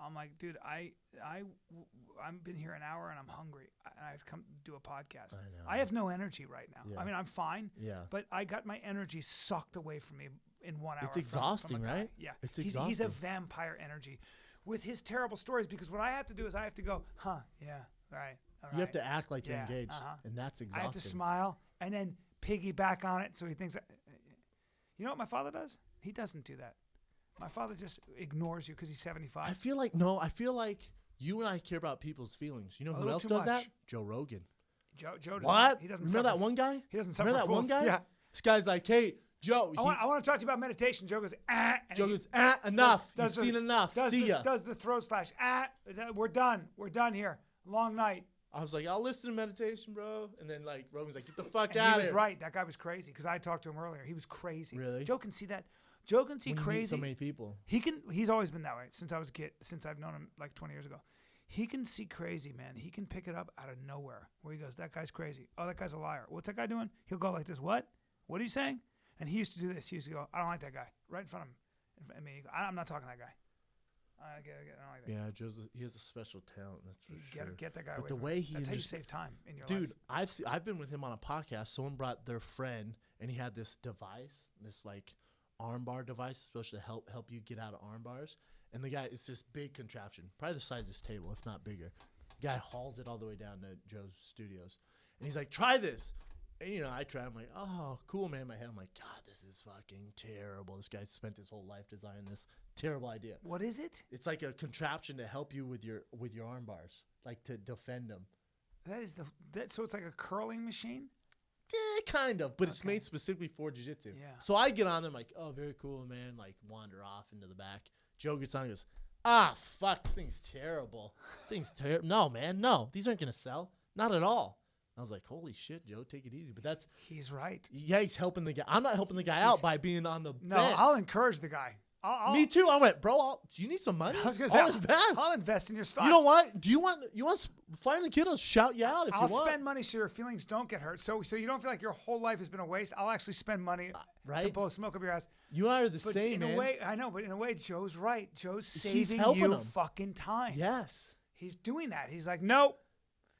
I'm like, dude, I've been here an hour and I'm hungry. I've come to do a podcast. I know. I have no energy right now. Yeah. I mean, I'm fine. Yeah. But I got my energy sucked away from me in 1 hour. It's exhausting, from a guy. right? Yeah. It's He's exhausting. a vampire energy with his terrible stories, because what I have to do is I have to go, yeah, all right. You have to act like you're Yeah, engaged, uh-huh. and that's exhausting. I have to smile and then piggyback on it so he thinks. You know what my father does? He doesn't do that. My father just ignores you because he's 75. I feel like you and I care about people's feelings. You know A who little else too does that? much. Joe Rogan. Joe doesn't. What? He doesn't. Remember suffer that one guy? He doesn't suffer. Remember that one fools. guy? Yeah. This guy's like, hey, Joe. I want to talk to you about meditation. Joe goes, and Joe he goes, enough. does You've seen enough. does See the, ya. Does the throat slash. We're done. We're done here. Long night. I was like, I'll listen to meditation, bro. And then like Rogan's like, get the fuck And out he of was here. right. That guy was crazy because I talked to him earlier. He was crazy. Really? Joe can see that. Joe can see When you meet crazy. so many people. He's always been that way since I was a kid. Since I've known him like 20 years ago. He can see crazy, man. He can pick it up out of nowhere. Where he goes, that guy's crazy. Oh, that guy's a liar. What's that guy doing? He'll go like this. What? What are you saying? And he used to do this. He used to go, I don't like that guy. Right in front of him. I mean, I'm not talking to that guy. I don't like that. Yeah, he has a special talent. That's for sure. Get that guy But away the from way him. he That's how you just- save time in your Dude, life. I've been with him on a podcast. Someone brought their friend, and he had this device, this like armbar device, supposed to help you get out of arm bars. And the guy, it's this big contraption, probably the size of this table, if not bigger. The guy hauls it all the way down to Joe's studios, and he's like, "Try this." And I try. I'm like, "Oh, cool, man." In my head, I'm like, "God, this is fucking terrible. This guy spent his whole life designing this terrible idea." What is it? It's like a contraption to help you with your arm bars, like to defend them. So it's like a curling machine? Yeah, kind of, but it's Okay. made specifically for jiu-jitsu. Yeah. So I get on there, I'm like, oh, very cool, man. Like, wander off into the back. Joe gets on and goes, fuck, this thing's terrible. No, man, no. These aren't going to sell. Not at all. I was like, holy shit, Joe, take it easy. But He's right. yeah, he's helping the guy. I'm not helping the guy out by being on the No, fence. I'll encourage the guy. Me too. I went, bro, do you need some money? I was gonna I'll say, invest. I'll invest in your stock. You know what? Do you want finally kid? I'll shout you out if I'll you want. spend money so your feelings don't get hurt. So you don't feel like your whole life has been a waste. I'll actually spend money to right? blow smoke up your ass. You and I are the But same, in man. a way, I know, but in a way, Joe's right. Joe's He's saving helping you him. fucking time. Yes. He's doing that. He's like, no.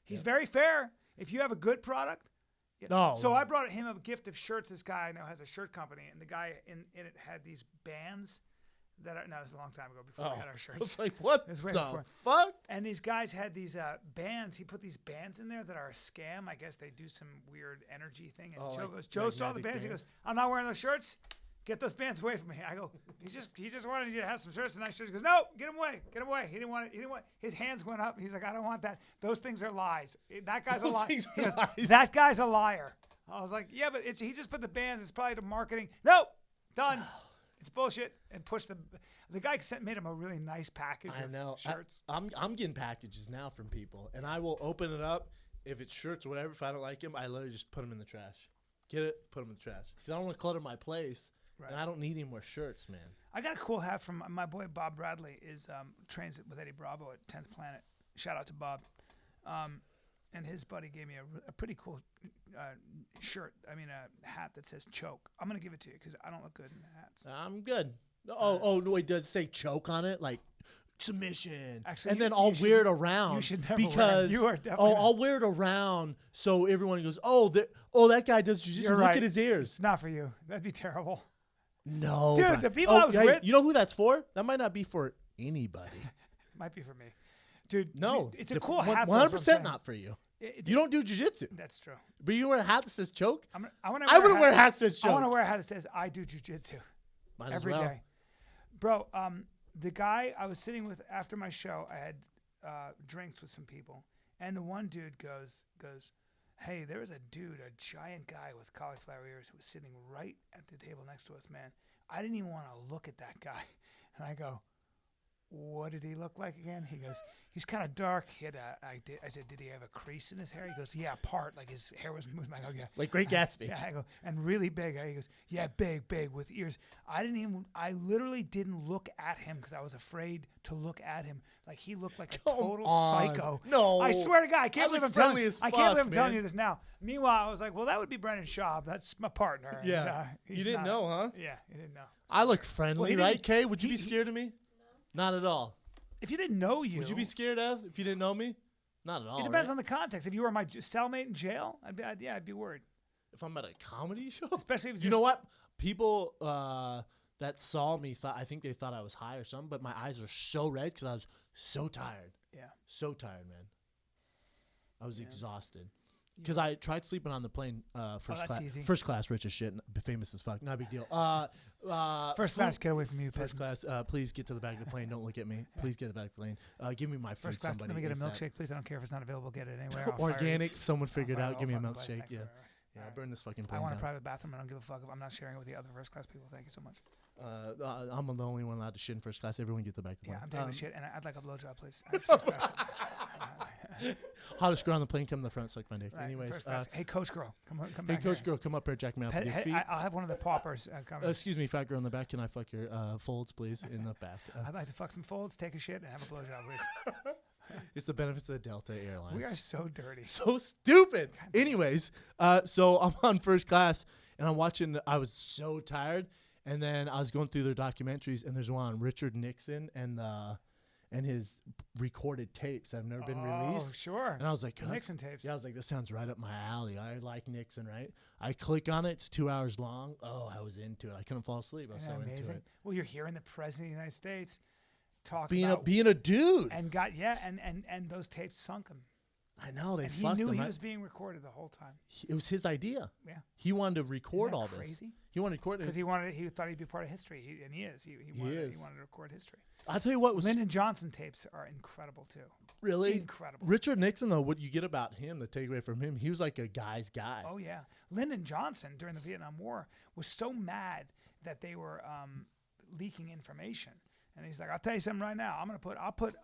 He's very fair. If you have a good product. Yeah. No. So I brought him a gift of shirts. This guy I know has a shirt company, and the guy in it had these bands that it was a long time ago before we had our I shirts. was like, what It was way the before. fuck? And these guys had these bands. He put these bands in there that are a scam. I guess they do some weird energy thing. And Oh, Joe like goes, Joe saw the magnetic bands. He bands? goes, I'm not wearing those shirts. Get those bands away from me. I go, he just wanted you to have some shirts and nice shirts. He goes, no, get them away. Get them away. He didn't want it. He didn't want. His hands went up. He's like, I don't want that. Those things are lies. That guy's a Those liar. things He are goes, lies. that guy's a liar. I was like, yeah, but he just put the bands. It's probably the marketing. No, done. It's bullshit. And pushed the guy made him a really nice package I of know. shirts. I'm getting packages now from people, and I will open it up. If it's shirts or whatever, if I don't like them, I literally just put them in the trash. Get it? Put them in the trash. Because I don't want to clutter my place, and I don't need any more shirts, man. I got a cool hat from my boy Bob Bradley. Trains with Eddie Bravo at 10th Planet. Shout out to Bob. And his buddy gave me a pretty cool shirt. I mean, a hat that says choke. I'm gonna give it to you because I don't look good in hats. I'm good. Oh, no, it does say choke on it, like submission. Actually, and then you I'll should- wear it around. you should never wear it. because You are definitely I'll wear it around so everyone goes, that guy does jiu-jitsu. You're Look right. at his ears. It's not for you. That'd be terrible. No, Dude, Brian. the people I was hey, with- you know who that's for? That might not be for anybody. Might be for me, dude. No, it's a cool hat. though, is what I'm 100% saying. not for you. It- You don't do jiu-jitsu, That's true. but you wear a hat that says choke. I want I wouldn't wear a hat that says I want to choke. wear a hat that says I do jujitsu. Might as every well. day. Bro, the guy I was sitting with after my show, I had drinks with some people, and the one dude goes, hey, there was a dude, a giant guy with cauliflower ears who was sitting right at the table next to us, man. I didn't even want to look at that guy. And I go, what did he look like again? He goes, he's kind of dark. I said, did he have a crease in his hair? He goes, yeah, part. Like his hair was moving. I go, yeah. Like Great Gatsby. Yeah, I go, and really big. He goes, yeah, big with ears. I literally didn't look at him because I was afraid to look at him. Like he looked like a total psycho. No. I swear to God, I can't believe I'm telling you. I can't believe I'm telling man. you this now. Meanwhile, I was like, well, that would be Brendan Schaub. That's my partner. Yeah. And, You he's didn't not- know, huh? Yeah, he didn't know. I look friendly, Well, he right, didn't- Kay? Would you he- be scared of me? Not at all. If you didn't know you, Would you be scared of if you didn't know me? Not at all. It depends right? on the context. If you were my cellmate in jail, I'd be worried. If I'm at a comedy show, Especially if you know what? People that saw me I think they thought I was high or something, but my eyes are so red because I was so tired. Yeah. So tired, man. I was exhausted. Because I tried sleeping on the plane first that's class. easy. First class, rich as shit, famous as fuck. Not a big deal. First class, get away from you, First peasants. class, please get to the back of the plane. Don't look at me. Please get to the back of the plane. Give me my food, First class, somebody. let me get a ASAP. milkshake, please. I don't care if it's not available. Get it anywhere. I'll fire you. Organic. Someone figured I'll out. Give me a fucking place. milkshake. Thanks, Yeah. alright. Yeah, burn this fucking plane I want a down. private bathroom. I don't give a fuck. I'm not sharing it with the other first class people. Thank you so much. I'm the only one allowed to shit in first class. Everyone get the back of the Yeah, plane. I'm taking a shit, and I'd like a blowjob, please. First class. Hottest girl on the plane, come in the front, suck my dick. Right, Anyways, first class. Hey, coach girl, come hey, back coach here. girl, come up here, jack me off with your feet. I'll have one of the paupers come. Excuse me, fat girl in the back. Can I fuck your folds, please, in the back? I'd like to fuck some folds, take a shit, and have a blowjob, please. It's the benefits of the Delta Airlines. We are so dirty. So stupid. Anyways, so I'm on first class and I'm watching. I was so tired, and then I was going through their documentaries, and there's one on Richard Nixon and his recorded tapes that have never been released. Oh, sure. And I was like, The Nixon tapes. Yeah, I was like, this sounds right up my alley. I like Nixon, right? I click on it. It's 2 hours long. Oh, I was into it. I couldn't fall asleep. I was Isn't so that into amazing? it. Well, you're hearing the president of the United States talk Being about a dude. and those tapes sunk him. I know they And he fucked knew him. he was being recorded the whole time. It was his idea. Yeah. He wanted to record Isn't that all this. crazy? He wanted to record it. Because he thought he'd be part of history, and he is. He wanted to record history. I'll tell you what was Lyndon Johnson tapes are incredible too. really Incredible. Richard Nixon, though, what you get about him, the takeaway from him, he was like a guy's guy. Oh yeah, Lyndon Johnson during the Vietnam War was so mad that they were leaking information, and he's like, "I'll tell you something right now. I'll put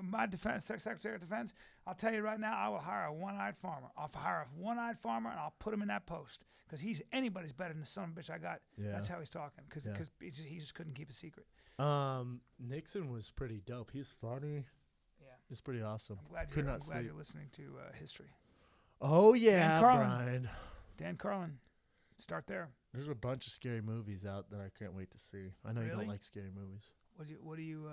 my Secretary of Defense. I'll tell you right now, I will hire a one-eyed farmer. I'll hire a one-eyed farmer, and I'll put him in that post because anybody's better than the son of a bitch I got." Yeah. That's how he's talking because he just couldn't keep a secret. Nixon was pretty dope. He's funny. Yeah. He's pretty awesome. I'm glad Could you're, not sleep. you're listening to history. Oh yeah, Dan Carlin. Bryan. Dan Carlin, start there. There's a bunch of scary movies out that I can't wait to see. I know you Really? don't like scary movies. What do you?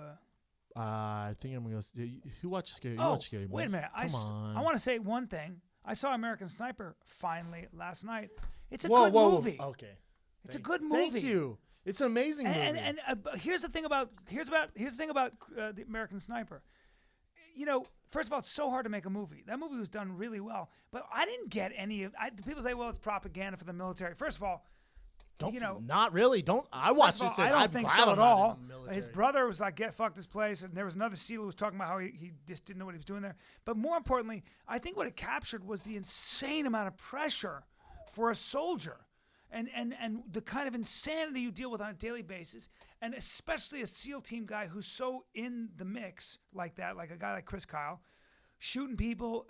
I think I'm gonna go. Who watches scary? You Oh, watch scary movies? wait a minute. Come on. I want to say one thing. I saw American Sniper finally last night. It's a whoa, good whoa, movie. Whoa. Okay. It's a good movie. Thank you. It's an amazing movie. And but here's the thing about the American Sniper. You know, first of all, it's so hard to make a movie. That movie was done really well, but I didn't get any of. People say, well, it's propaganda for the military. First of all, not really. Don't. I watched First of this. all, I don't I'm think glad so I'm at not all. in the military. His brother was like, fuck this place. And there was another SEAL who was talking about how he just didn't know what he was doing there. But more importantly, I think what it captured was the insane amount of pressure for a soldier and the kind of insanity you deal with on a daily basis. And especially a SEAL team guy who's so in the mix like that, like a guy like Chris Kyle, shooting people,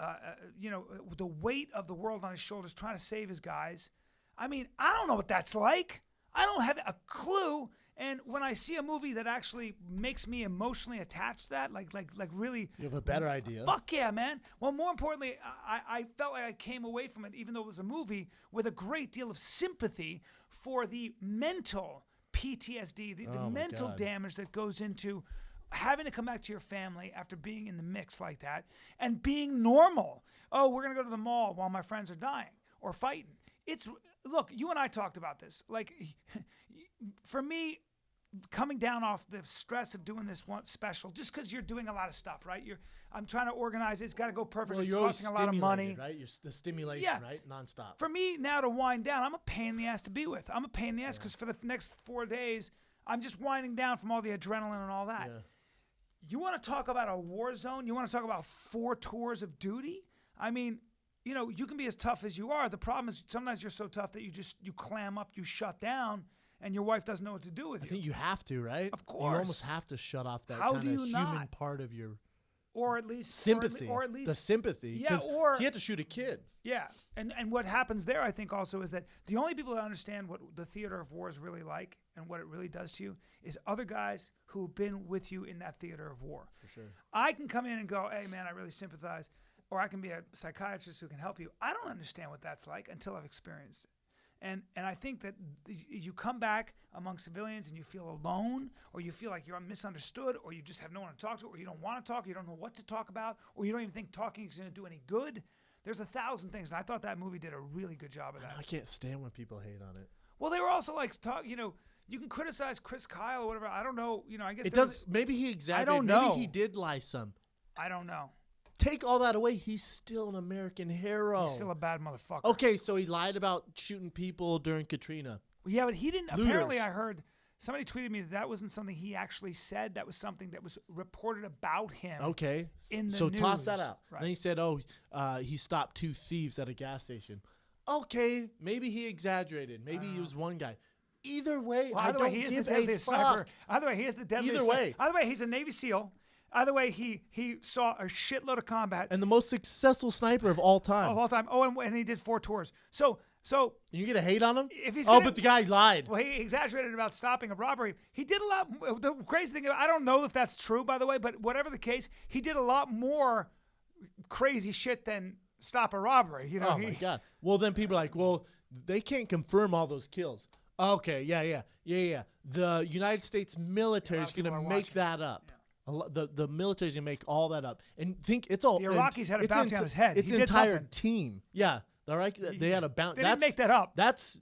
the weight of the world on his shoulders, trying to save his guys. I mean, I don't know what that's like. I don't have a clue. And when I see a movie that actually makes me emotionally attached to that, like really, You have a better idea. fuck yeah, man. Well, more importantly, I felt like I came away from it, even though it was a movie, with a great deal of sympathy for the mental PTSD, the Oh, my mental God. damage that goes into having to come back to your family after being in the mix like that and being normal. Oh, we're going to go to the mall while my friends are dying or fighting. Look, you and I talked about this. Like, for me, coming down off the stress of doing this one special, just because you're doing a lot of stuff, right? I'm trying to organize it. It's got to go perfect. Well, It's you're always costing a lot of money. stimulated, right? The stimulation, Yeah. right? Nonstop. For me now to wind down, I'm a pain in the ass to be with. I'm a pain in the ass because for the next 4 days, I'm just winding down from all the adrenaline and all that. Yeah. You want to talk about a war zone? You want to talk about 4 tours of duty? I mean, you can be as tough as you are. The problem is sometimes you're so tough that you clam up, you shut down, and your wife doesn't know what to do with I you. think you have to, right? Of You almost course. have to shut off that How kind do of you human not? part of your Or at least sympathy. or at least the sympathy. Yeah, 'Cause or- he had to shoot a kid. Yeah, and what happens there, I think, also is that the only people that understand what the theater of war is really like and what it really does to you is other guys who've been with you in that theater of war. For sure. I can come in and go, hey, man, I really sympathize, or I can be a psychiatrist who can help you. I don't understand what that's like until I've experienced it. And I think that you come back among civilians and you feel alone, or you feel like you're misunderstood, or you just have no one to talk to, or you don't want to talk, you don't know what to talk about, or you don't even think talking is going to do any good. There's 1,000 things, and I thought that movie did a really good job of that. I can't stand when people hate on it. Well, they were also like, you can criticize Chris Kyle or whatever. I don't know. I guess It there was- does. Maybe he exaggerated. don't know. Maybe he did lie some. I don't know. Take all that away. He's still an American hero. He's still a bad motherfucker. Okay, so he lied about shooting people during Katrina. Yeah, but he didn't. Looters. Apparently, I heard somebody tweeted me that wasn't something he actually said. That was something that was reported about him. Okay. In the so toss that news. out. Right. Then he said, he stopped 2 thieves at a gas station. Okay, maybe he exaggerated. Maybe he was one guy. Either way, Well, I either way, don't he is the give a deadliest fuck. sniper. Either way, he is the deadliest. Either way. Either way, he's a Navy SEAL. Either way, he saw a shitload of combat And the most successful sniper of all time. of all time. Oh, and he did 4 tours. So You get a hate on him? if he's Oh, gonna- but the guy lied. well, he exaggerated about stopping a robbery. He did a lot. The crazy thing, I don't know if that's true, by the way, but whatever the case, he did a lot more crazy shit than stop a robbery. Oh my God. Well, then people are like, well, they can't confirm all those kills. Okay, yeah. The United States military is people going to are make watching. that up. The military is going to make all that up. And think it's all. The Iraqis had a it's bounty on his head. It's He an did entire something. team. Yeah. All right. They had a bounty. They didn't make that up. That's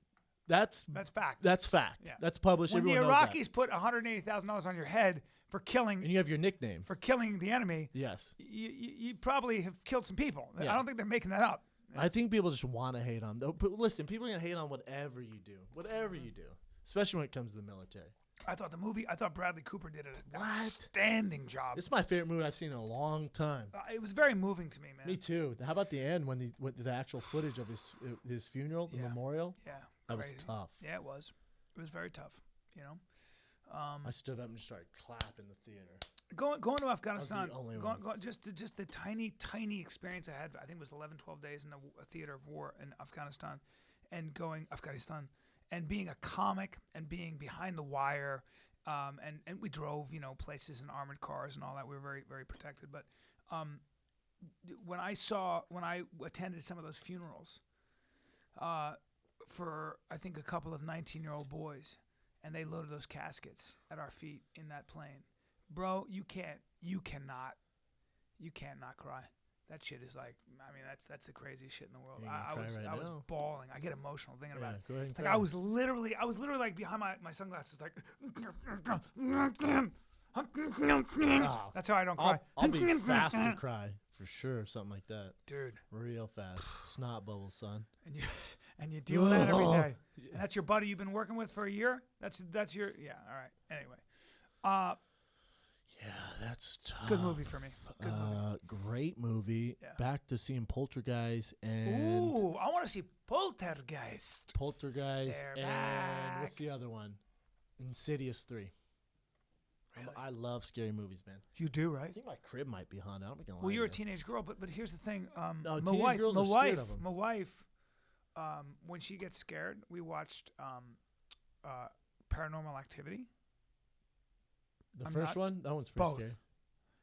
That's fact. That's fact. Yeah. That's published. When the Everyone knows that. Iraqis put $180,000 on your head for And killing you have your nickname. the enemy, Yes. you probably have killed some people. Yeah. I don't think they're making that up. I think people just want to hate on them. But listen, people are going to hate on whatever you do. Whatever you do. Especially when it comes to the military. I thought Bradley Cooper did an What? outstanding job. It's my favorite movie I've seen in a long time. It was very moving to me, man. Me too. How about the end when the actual footage of his funeral, the Yeah. memorial? Yeah, That was crazy. tough. Yeah, it was. It was very tough. I stood up and started clapping the theater. Going to Afghanistan, only one. just the tiny experience I had. I think it was 11, 12 days in the theater of war in Afghanistan, and being a comic and being behind the wire, and we drove places in armored cars and all that. We were very, very protected. But when I attended some of those funerals, for I think a couple of 19-year-old boys, and they loaded those caskets at our feet in that plane. Bro, you cannot cry. That shit is like, that's the craziest shit in the world. You're gonna cry right I was now. bawling. I get emotional thinking about it. Go ahead and Like cry. I was literally like behind my sunglasses, like Oh, that's how I don't cry. I'll be fast to cry for sure. Something like that. Dude. Real fast. Snot bubble, son. And you deal with that every day. Yeah. And that's your buddy you've been working with for a year? That's your all right. Anyway. Yeah, that's tough. Good movie for me. Good movie. Great movie. Yeah. Back to seeing Poltergeist and Ooh, I want to see Poltergeist. Poltergeist They're and what's back. the other one? Insidious 3. Really? I love scary movies, man. You do, I right? think my crib might be haunted. I'm not gonna lie. Well, you're a to you. teenage girl, but here's the thing. No, my teenage wife, girls my are wife, scared of 'em. my wife, when she gets scared, we watched Paranormal Activity, The I'm first not- one, that one's pretty both. scary.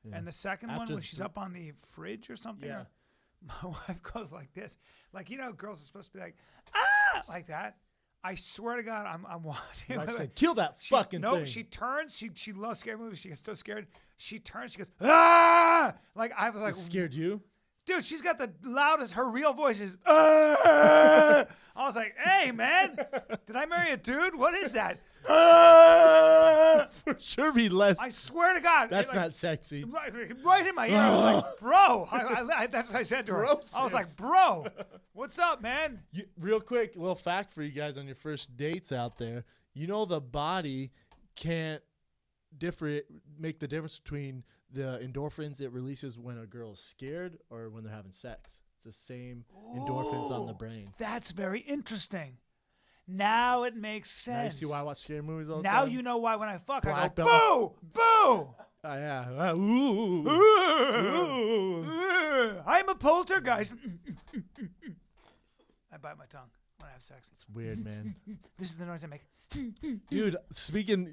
Yeah. and the second one After when the she's thr- up on the fridge or something. Yeah. My wife goes like this, like girls are supposed to be like ah like that. I swear to God, I'm watching. Your wife said, "Kill that fucking no, thing." she turns. She loves scary movies. She gets so scared. She turns. She goes ah like I was like It scared you? dude, she's got the loudest. Her real voice is. I was like, "Hey, man, did I marry a dude? What is that?" For sure, be less. I swear to God, That's like, not sexy. right in my ear. I was like, "Bro," that's what I said to her. Gross I was him. like, "Bro, what's up, man?" Real quick, little fact for you guys on your first dates out there. You know the body can't make the difference between the endorphins it releases when a girl is scared or when they're having sex. It's the same endorphins on the Ooh, brain. That's very interesting. Now it makes Now you sense. see why I watch scary movies all the Now time? you know why when I fuck, I Black go, belt. boo, boo. Oh, yeah. Ooh. Ooh. I'm a poltergeist. I bite my tongue when I have sex. It's weird, man. This is the noise I make. Dude,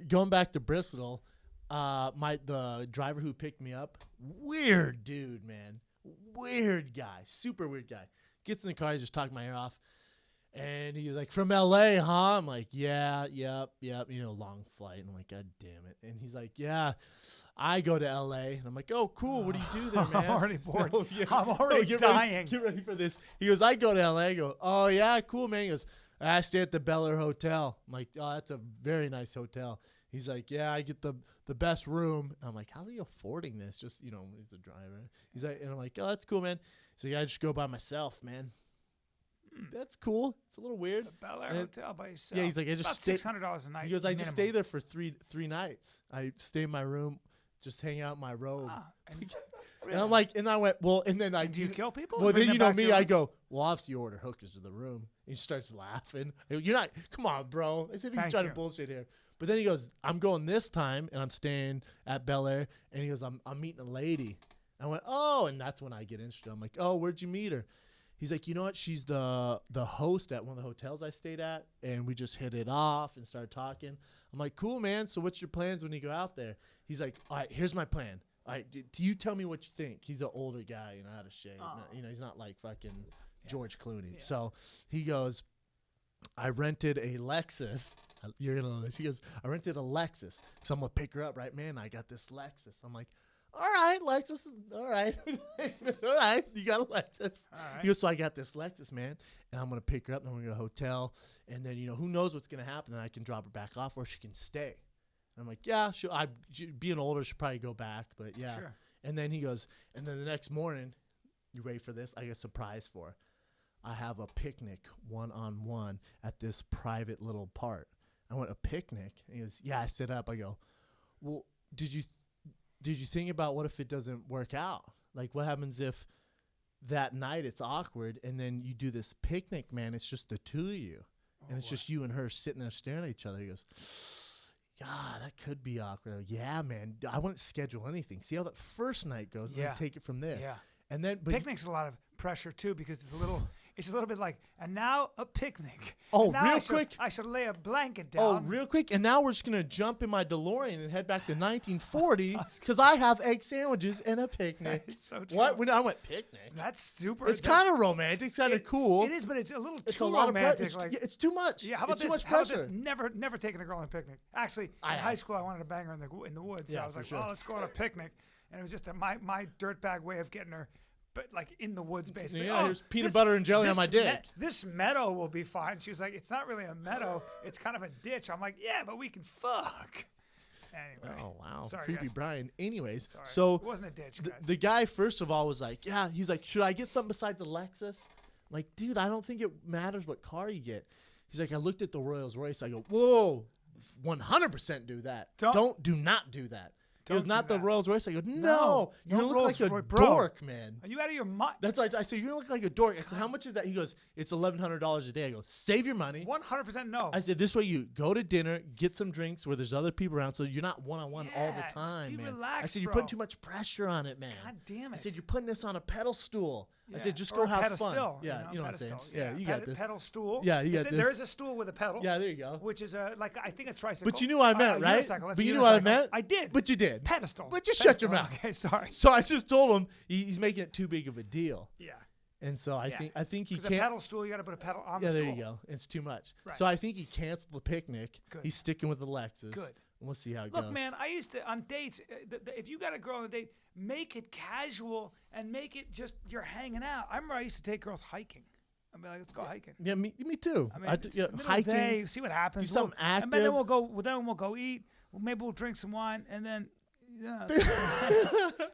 going back to Bristol, the driver who picked me up, weird dude, man. Weird guy. Super weird guy. Gets in the car, he's just talking my ear off. And he was like, from LA, huh? I'm like, yeah, yep. Long flight. And I'm like, God damn it. And he's like, yeah, I go to LA. And I'm like, oh, cool. What do you do there, man? I'm already bored. No, yeah. I'm already get dying. Ready, get ready for this. He goes, I go to LA. I go, oh, yeah, cool, man. He goes, I stay at the Bel Air Hotel. I'm like, oh, that's a very nice hotel. He's like, yeah, I get the best room. And I'm like, how's he affording this? Just, he's a driver. He's like, and I'm like, oh, that's cool, man. He's like, I just go by myself, man. That's cool. It's a little weird. The Bel Air Hotel by yourself. Yeah, he's like, I It's just about $600 a night. He goes, I just minimum. stay there for three nights. I stay in my room, just hang out in my robe. And I'm like, and I went, well, and then do you kill people? Well, Bring then them back to me, your I room? go, well, obviously you order hookers to the room. And he starts laughing. You're not, come on, bro. As if he's Thank trying you. to bullshit here. But then he goes, I'm going this time, and I'm staying at Bel Air. And he goes, I'm meeting a lady. I went, oh, and that's when I get interested. I'm like, oh, where'd you meet her? He's like, you know what? She's the host at one of the hotels I stayed at, and we just hit it off and started talking. I'm like, cool, man. So what's your plans when you go out there? He's like, all right, here's my plan. All right, do you tell me what you think? He's an older guy, out of shape. Oh. He's not like fucking George Clooney. Yeah. So he goes, I rented a Lexus. You're going to know this. He goes, I rented a Lexus. So I'm going to pick her up, right, man? I got this Lexus. I'm like, all right, Lexus. All right. All right. You got a Lexus. All right. He goes, so I got this Lexus, man, and I'm going to pick her up, and then we're going to go to a hotel, and then, who knows what's going to happen, and I can drop her back off, or she can stay. And I'm like, yeah, being older, she'll probably go back, but yeah. Sure. And then he goes, and then the next morning, you ready for this? I get a surprise for her. I have a picnic one-on-one at this private little park. I went, a picnic? And he goes, yeah, I sit up. I go, well, did you think about what if it doesn't work out? Like, what happens if that night it's awkward and then you do this picnic, man? It's just the two of you. And it's just you and her sitting there staring at each other. He goes, God, that could be awkward. I go, yeah, man. I wouldn't schedule anything. See how that first night goes, and then take it from there. Yeah. And then, but Picnic's a lot of pressure too because it's a little bit like, and now a picnic. Oh, And now real quick. I should lay a blanket down. Oh, real quick. And now we're just going to jump in my DeLorean and head back to 1940 because I have egg sandwiches and a picnic. It's so true. What? When I went picnic. That's super. It's kind of romantic. It's kind of cool. It is, but it's a little It's too a lot romantic. of it's too much. Yeah, how about it's this? Too much How about pressure. this? Never taking a girl on a picnic. Actually, I in have. high school, I wanted to bang her in the woods. So Yeah, I was for like, sure. oh, let's go on a picnic, and it was just my dirtbag way of getting her, but like in the woods basically. Yeah, oh, here's peanut butter and jelly on my dick. This meadow will be fine. She was like, it's not really a meadow. It's kind of a ditch. I'm like, yeah, but we can fuck. Anyway. Oh, wow. Sorry, Creepy guys. Brian. Anyways, Sorry. so It wasn't a ditch, guys. the guy, first of all, was like, yeah, he's like, should I get something besides the Lexus? I'm like, dude, I don't think it matters what car you get. He's like, I looked at the Rolls Royce. I go, whoa, 100% do that. Do not do that. He goes, Don't not do the that. Rolls Royce. I go, no, No, you're no gonna look like a Rolls-Royce, bro. dork, man. Are you out of your mind? That's like I said, you're gonna look like a dork. I said, how much is that? He goes, it's $1,100 a day. I go, save your money. 100% no. I said, this way you go to dinner, get some drinks where there's other people around, so you're not one-on-one all Yeah, the just time, be man. I relaxed, said, you're bro. putting too much pressure on it, man. God damn it. I said, you're putting this on a pedal stool. I Yeah. said, just Or go have pedestal, fun. Yeah, you know what I'm saying. pedestal, Yeah, you got this. Pedal stool. Yeah, you got There this. is a stool with a pedal. Yeah, there you go. Which is like I think a tricycle. But you knew what I meant, A right? unicycle, that's But a you knew what I unicycle. meant? I did. But you did. Pedestal. But just shut your Pedestal. mouth. Okay, sorry. So I just told him he's making it too big of a deal. Yeah. And so I Yeah. think he Because a can't. pedal stool, you got to put a pedal on Yeah, the there stool. you go. It's too much. Right. So I think he canceled the picnic. Good. He's sticking with the Lexus. Good. We'll see how it Look, goes. man, I used to, on dates, if you got a girl on a date, make it casual and make it just you're hanging out. I remember I used to take girls hiking. I'd be like, let's go hiking. Yeah, me too. I mean, it's the middle of the hiking. day, see what happens. Do something And then active. we'll go eat. Maybe we'll drink some wine, and then. Yeah.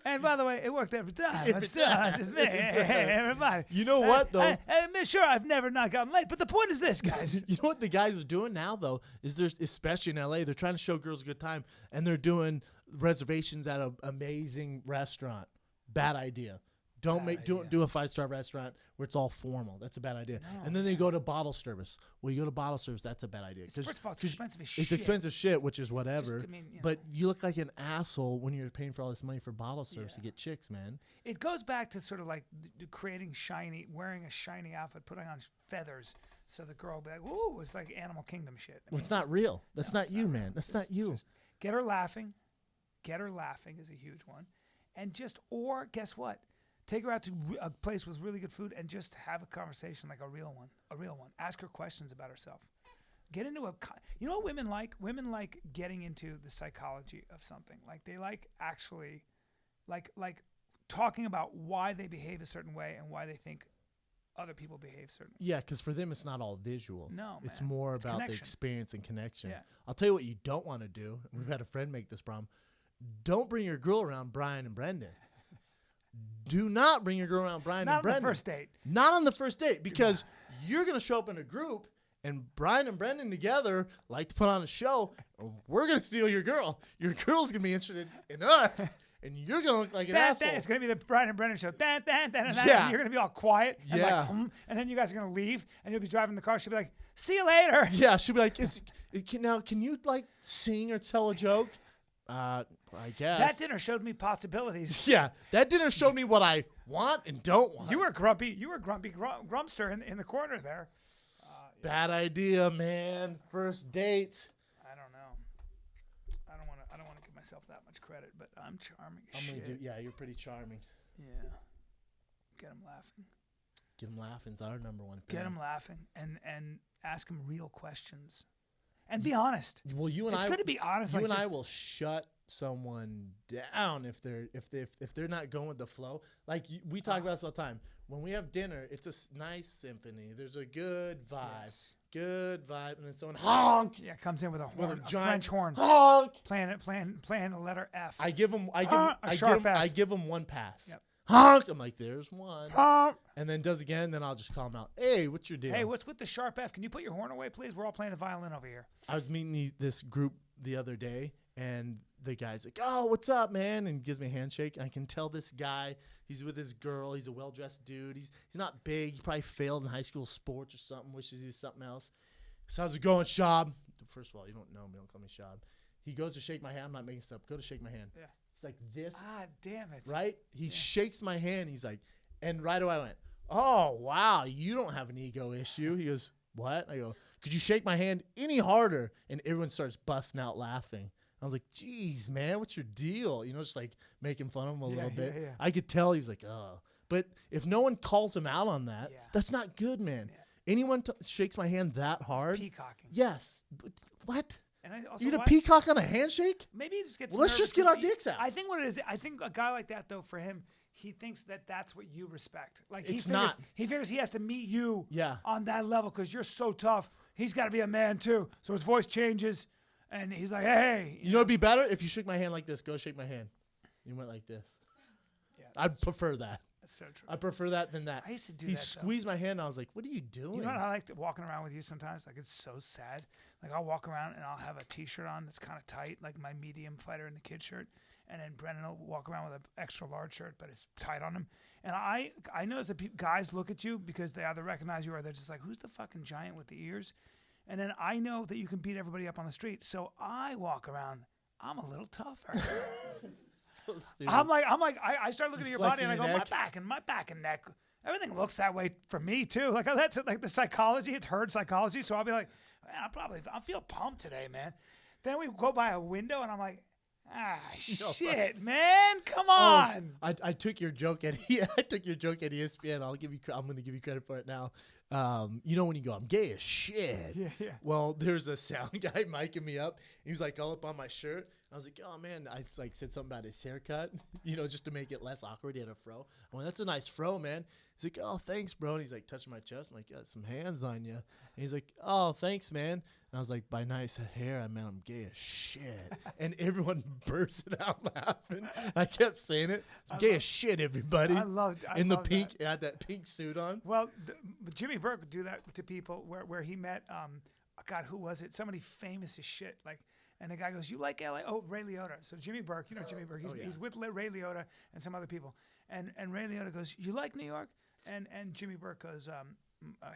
And by the way, it worked every time. But still, it's just me. Hey, everybody. You know what, though? Sure, I've never not gotten late, but the point is this, guys. You know what the guys are doing now, though, is there's especially in LA, they're trying to show girls a good time, and they're doing reservations at an amazing restaurant. Bad idea. Don't Bad do idea. do a 5-star restaurant where it's all formal. That's a bad idea. No, And then they go to bottle service. Well, you go to bottle service. That's a bad idea. First of all, it's expensive as shit. It's expensive shit, which is whatever. I mean, you but know. you look like an asshole when you're paying for all this money for bottle service to Yeah. get chicks, man. It goes back to sort of like wearing a shiny outfit, putting on feathers, so the girl will be like, "Ooh, it's like Animal Kingdom shit." I Well, mean, it's not real. That's no, not it's you, not man. real. That's Just- not you. just get her laughing. Get her laughing is a huge one, and or guess what? Take her out to a place with really good food and just have a conversation like a real one. Ask her questions about herself. Get into you know what women like? Women like getting into the psychology of something. Like they like actually, like talking about why they behave a certain way and why they think other people behave certain. Yeah, because for them it's not all visual. No, it's man. more It's about the connection. experience and connection. Yeah. I'll tell you what you don't want to do. And we've had a friend make this problem. Don't bring your girl around Bryan and Brendan. Do not bring your girl around Bryan Not and on the Brendan. first date. Not on the first date, because you're going to show up in a group, and Bryan and Brendan together like to put on a show. And we're going to steal your girl. Your girl's going to be interested in us, and you're going to look like an asshole. It's going to be the Bryan and Brennan show. Yeah. And you're going to be all quiet. And Yeah. like, and then you guys are going to leave, and you'll be driving the car. She'll be like, "See you later." Yeah, she'll be like, can you like sing or tell a joke? I guess. That dinner showed me possibilities. Yeah, that dinner showed me what I want and don't want. You were grumpy Grumpster in the corner there. Bad idea, man. First date. I don't know. I don't want to give myself that much credit, but I'm charming as I'm shit. gonna do. Yeah, you're pretty charming. Yeah. Get him laughing. Get him laughing is our number one thing. Get him laughing, and ask him real questions, and be honest. Well, you and It's I. good to be honest. You like and I just- will shut someone down if they're not going with the flow. Like we talk about this all the time. When we have dinner, it's a nice symphony. There's a good vibe, Yes. good vibe, and then someone honk Yeah, comes in with a with horn, a a giant French horn, honk. playing the letter F. I give them sharp F. I give them one pass. Yep. Honk. I'm like, there's one. Honk. And then does again. Then I'll just call him out. Hey, what's your deal? Hey, what's with the sharp F? Can you put your horn away, please? We're all playing the violin over here. I was meeting this group the other day, and the guy's like, "Oh, what's up, man?" and gives me a handshake. And I can tell this guy, he's with his girl. He's a well-dressed dude. He's not big. He probably failed in high school sports or something. Wishes he was something else. So how's it going, Shab? First of all, you don't know me. Don't call me Shab. He goes to shake my hand. I'm not making stuff. Go to shake my hand. Yeah. He's like this, Ah, damn it. right? He shakes my hand. He's like, and right away I went, "Oh, wow, you don't have an ego issue." He goes, "What?" I go, "Could you shake my hand any harder?" And everyone starts busting out laughing. I was like, "Geez, man, what's your deal?" You know, just like making fun of him a little bit. Yeah. I could tell he was like, "Oh." But if no one calls him out on that, Yeah. that's not good, man. Yeah. Anyone shakes my hand that hard, Peacocking. yes. But what? And I also You get a why- peacock on a handshake? Maybe he just gets. Well, let's nervous just get because our dicks out. I think what it is. I think a guy like that, though, for him, he thinks that that's what you respect. Like It's figures, not. He figures he has to meet you. Yeah. On that level because you're so tough. He's got to be a man too. So his voice changes, and he's like, "Hey." You know, it'd be better if you shook my hand like this. Go shake my hand. You went like this. Yeah, I'd prefer that. that's so true. I prefer that than that. I used to do He that, though. squeezed my hand. And I was like, "What are you doing?" You know what I like walking around with you sometimes? Like, it's so sad. Like, I'll walk around and I'll have a T-shirt on that's kind of tight, like my medium fighter in the kid shirt. And then Brendan will walk around with an extra large shirt, but it's tight on him. And I notice that guys look at you because they either recognize you or they're just like, "Who's the fucking giant with the ears?" And then I know that you can beat everybody up on the street. So I walk around. I'm a little tougher. So stupid. I start looking at your body Flexing and I go, your neck. my back and neck. Everything looks that way for me too. Like that's like the psychology. It's herd psychology. So I'll be like, "Man, I feel pumped today, man." Then we go by a window and I'm like, shit, man, come on. I took your joke at I took your joke at ESPN. I'm going to give you credit for it now. You know when you go, "I'm gay as shit." Yeah. Well, there's a sound guy miking me up. He was like all up on my shirt. I was like, "Oh man," I like said something about his haircut, you know, just to make it less awkward. He had a fro. I went, "That's a nice fro, man." He's like, "Oh, thanks, bro." And he's like touching my chest. I'm like, "Got some hands on you." And he's like, "Oh, thanks, man." And I was like, "By nice hair, I meant I'm gay as shit." And everyone bursted out laughing. I kept saying it. I'm gay as shit, everybody. I loved in the loved pink, that. had that pink suit on. Well, Jimmy Burke would do that to people where he met, God, who was it? Somebody famous as shit. Like, And the guy goes, "You like LA?" Oh, Ray Liotta. So Jimmy Burke, you know Jimmy Burke. He's with Ray Liotta and some other people. And Ray Liotta goes, "You like New York?" And Jimmy Burke goes,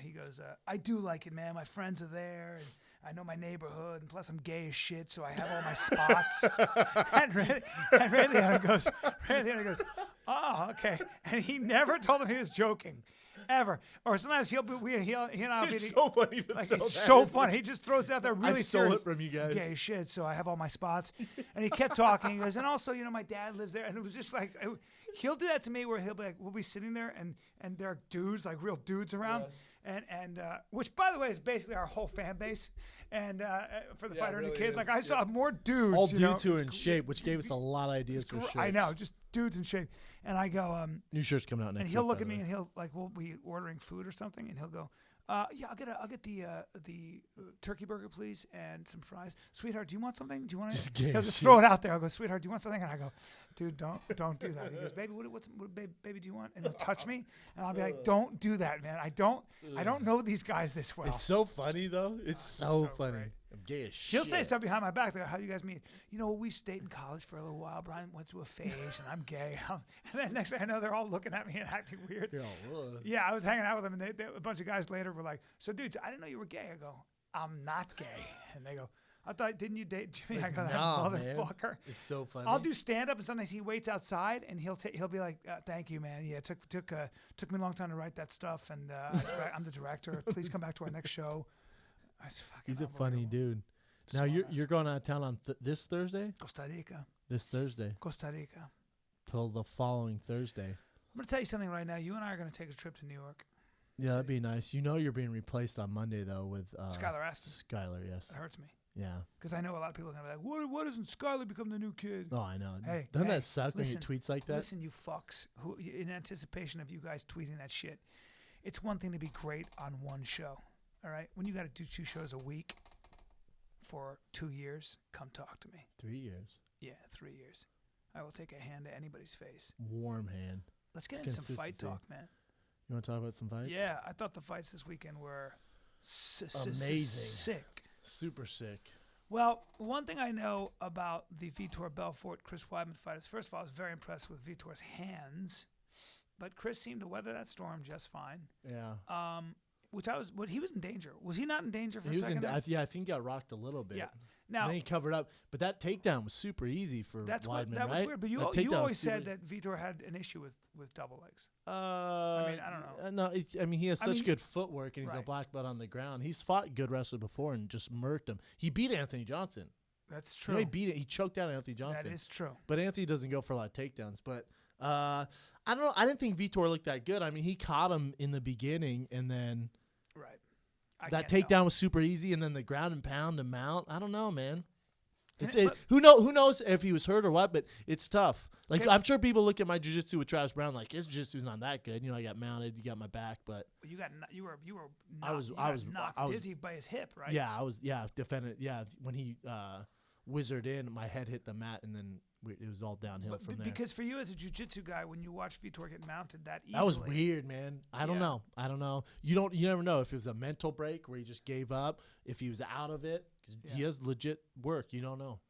he goes, "I do like it, man. My friends are there, and I know my neighborhood, and plus I'm gay as shit, so I have all my spots." and Ray Liotta goes, "Oh, okay." And he never told him he was joking. Ever. Or sometimes he'll be It's so funny to like throw it's that so in. funny. He just throws it out there really I stole serious. it from you guys. Gay as shit, so I have all my spots. And he kept talking. He goes, "And also, my dad lives there." And it was just like, he'll do that to me where he'll be like, we'll be sitting there and there are dudes, like real dudes around. And which, by the way, is basically our whole fan base. And for the fighter and the really kid, is. like I saw more dudes. All dudes who are It's in gr- shape, which gave us a lot of ideas for shirts. I know, just dudes in shape. And I go, New shirts coming out next and he'll week, look by at the me way. and he'll like, we'll be ordering food or something, and he'll go, "Yeah, I'll get the turkey burger, please, and some fries. Sweetheart, do you want something? Do you want Just it?" gay He'll as just shit. throw it out there. I'll go, "Sweetheart, do you want something?" And I go, "Dude, don't do that." He goes, "Baby, what baby do you want?" And he'll touch me, and I'll be like, "Don't do that, man. I don't know these guys this well." It's so funny though. It's so so funny. great. I'm gay as shit. He'll say stuff behind my back. Like, "How do you guys meet?" We stayed in college for a little while. Bryan went through a phase, and I'm gay. And then next thing I know, they're all looking at me and acting weird. You're all, ugh. Yeah, I was hanging out with them, and a bunch of guys later were like, "So, dude, I didn't know you were gay." I go, "I'm not gay." And they go, "I thought, didn't you date Jimmy?" I go, "That Nah, man. motherfucker." It's so funny. I'll do stand up, and sometimes he waits outside, and he'll be like, "Thank you, man. Yeah, it took me a long time to write that stuff, and I'm the director. Please come back to our next show." It's fucking He's a funny unbelievable. dude. Now you're Smart-ass. you're going out of town on this Thursday. Costa Rica. This Thursday Costa Rica. till the following Thursday. I'm gonna tell you something right now. You and I are gonna take a trip to New York. Yeah, that'd be nice. You're being replaced on Monday though with Skylar Aston. Skylar, yes. That hurts me Yeah. because I know a lot of people are gonna be like, "What doesn't Skylar become the new kid?" Oh, I know. Hey, Doesn't hey, that suck when listen, you tweets like that? Listen, you fucks, who in anticipation of you guys tweeting that shit. It's one thing to be great on one show, all right? When you got to do 2 shows a week for 2 years, come talk to me. 3 years. Yeah, 3 years. I will take a hand to anybody's face. Warm hand. Let's get It's into some fight consistency. talk, man. You want to talk about some fights? Yeah, I thought the fights this weekend were Amazing. sick. Super sick. Well, one thing I know about the Vitor Belfort Chris Weidman fight is, first of all, I was very impressed with Vitor's hands, but Chris seemed to weather that storm just fine. Yeah. He was in danger. Was he not in danger for He a was second? there? I think he got rocked a little bit. Yeah. And Now then he covered up, but that takedown was super easy for that Weidman, was right? weird. But That you takedown was always super- said that Vitor had an issue with double legs. I mean, I don't No, know. he has I such mean, good footwork, and he's a right. black belt on the ground. He's fought good wrestlers before and just murked him. He beat Anthony Johnson. That's You true. know, he choked out Anthony Johnson. That is true. But Anthony doesn't go for a lot of takedowns. But I don't know. I didn't think Vitor looked that good. I mean, he caught him in the beginning, and then Right. I that can't tell. takedown was super easy, and then the ground and pound and mount. I don't know, man. And It's it- but- who knows if he was hurt or what, but it's tough. Like Okay. I'm sure people look at my jiu-jitsu with Travis Brown like his jiu-jitsu's not that good. I got mounted, you got my back, but You were I was- knocked I was- dizzy by his hip, right? yeah, I was defending. Yeah, when he wizarded in, my head hit the mat, and then it was all downhill But from there. because for you as a jiu-jitsu guy, when you watch Vitor get mounted that easily, That was weird, man. I don't Yeah. know. You never know if it was a mental break where he just gave up, if he was out of it. 'Cause he Yeah. has legit work. You don't know.